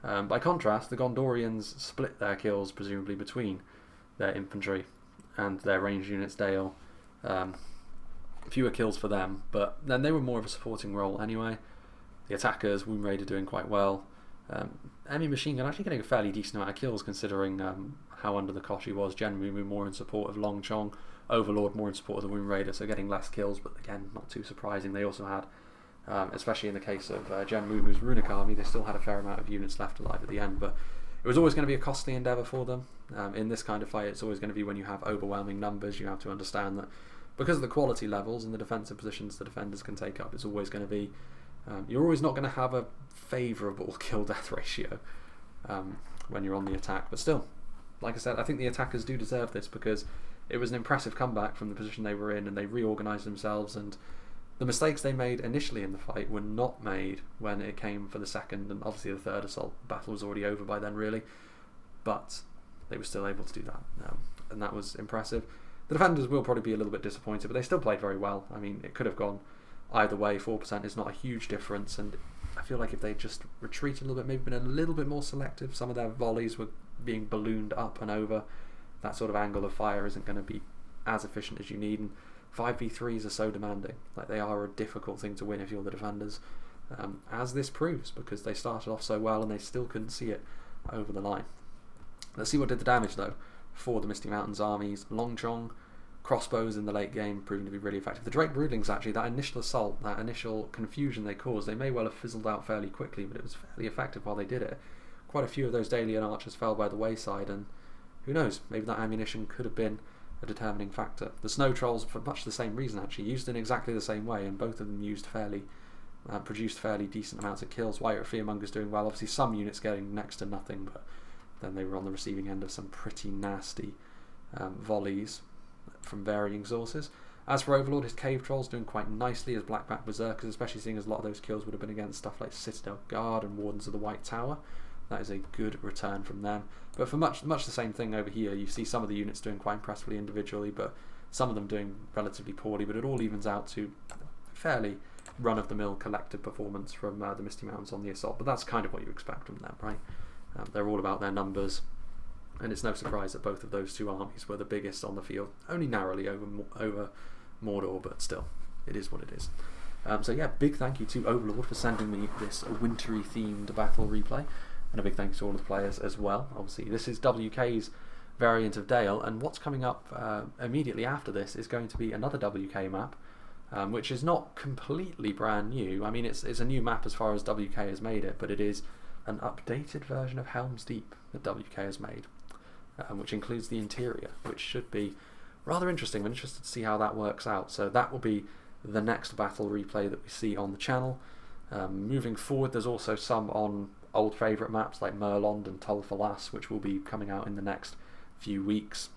Speaker 1: By contrast, the Gondorians split their kills presumably between their infantry and their ranged units Dale. Fewer kills for them, but then they were more of a supporting role anyway. The attackers, Wound Raider doing quite well. Enemy Machine Gun actually getting a fairly decent amount of kills considering how under the cosh he was. Genmu more in support of Long Chong. Overlord more in support of the Wound Raider, so getting less kills, but again, not too surprising. They also had, especially in the case of Genmu's Runic Army, they still had a fair amount of units left alive at the end, but it was always going to be a costly endeavour for them. In this kind of fight, it's always going to be when you have overwhelming numbers. You have to understand that because of the quality levels and the defensive positions the defenders can take up, it's always going to be you're always not going to have a favourable kill-death ratio when you're on the attack. But still, like I said, I think the attackers do deserve this because it was an impressive comeback from the position they were in, and they reorganised themselves, and the mistakes they made initially in the fight were not made when it came for the second and obviously the third assault. The battle was already over by then really, but they were still able to do that, and that was impressive. The defenders will probably be a little bit disappointed, but they still played very well. I mean, it could have gone either way. 4% is not a huge difference, and I feel like if they just retreated a little bit, maybe been a little bit more selective, some of their volleys were being ballooned up and over, that sort of angle of fire isn't going to be as efficient as you need, and 5v3s are so demanding. Like, they are a difficult thing to win if you're the defenders, as this proves, because they started off so well and they still couldn't see it over the line. Let's see what did the damage though for the Misty Mountains armies. Long John, crossbows in the late game proving to be really effective. The Drake Broodlings actually, that initial assault, that initial confusion they caused, they may well have fizzled out fairly quickly, but it was fairly effective while they did it. Quite a few of those Dalian archers fell by the wayside, and who knows, maybe that ammunition could have been a determining factor. The Snow Trolls, for much the same reason actually, used in exactly the same way, and both of them produced fairly decent amounts of kills. White Fearmongers doing well, obviously some units getting next to nothing, but then they were on the receiving end of some pretty nasty volleys from varying sources. As for Overlord, his Cave Trolls doing quite nicely as Blackback Berserkers, especially seeing as a lot of those kills would have been against stuff like Citadel Guard and Wardens of the White Tower. That is a good return from them. But for much the same thing over here, you see some of the units doing quite impressively individually, but some of them doing relatively poorly, but it all evens out to a fairly run-of-the-mill collective performance from the Misty Mountains on the assault. But that's kind of what you expect from them, right? They're all about their numbers, and it's no surprise that both of those two armies were the biggest on the field, only narrowly over Mordor, but still, it is what it is. So yeah, big thank you to Overlord for sending me this wintry themed battle replay, and a big thanks to all of the players as well. Obviously this is WK's variant of Dale, and what's coming up immediately after this is going to be another WK map, which is not completely brand new. I mean, it's a new map as far as WK has made it, but it is an updated version of Helm's Deep that WK has made, which includes the interior, which should be rather interesting. I'm interested to see how that works out. So that will be the next battle replay that we see on the channel. Moving forward, there's also some on old favourite maps like Merlond and Tull Falas, which will be coming out in the next few weeks.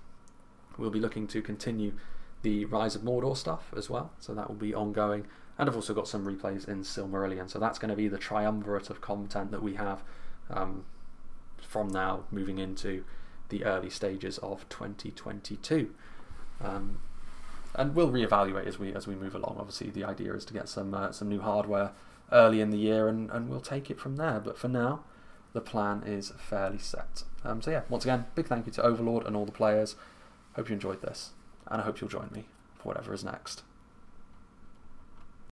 Speaker 1: We'll be looking to continue the Rise of Mordor stuff as well, so that will be ongoing. And I've also got some replays in Silmarillion, so that's going to be the triumvirate of content that we have from now moving into the early stages of 2022. And we'll reevaluate as we move along. Obviously the idea is to get some new hardware early in the year, and we'll take it from there. But for now, the plan is fairly set. So yeah, once again, big thank you to Overlord and all the players. Hope you enjoyed this, and I hope you'll join me for whatever is next.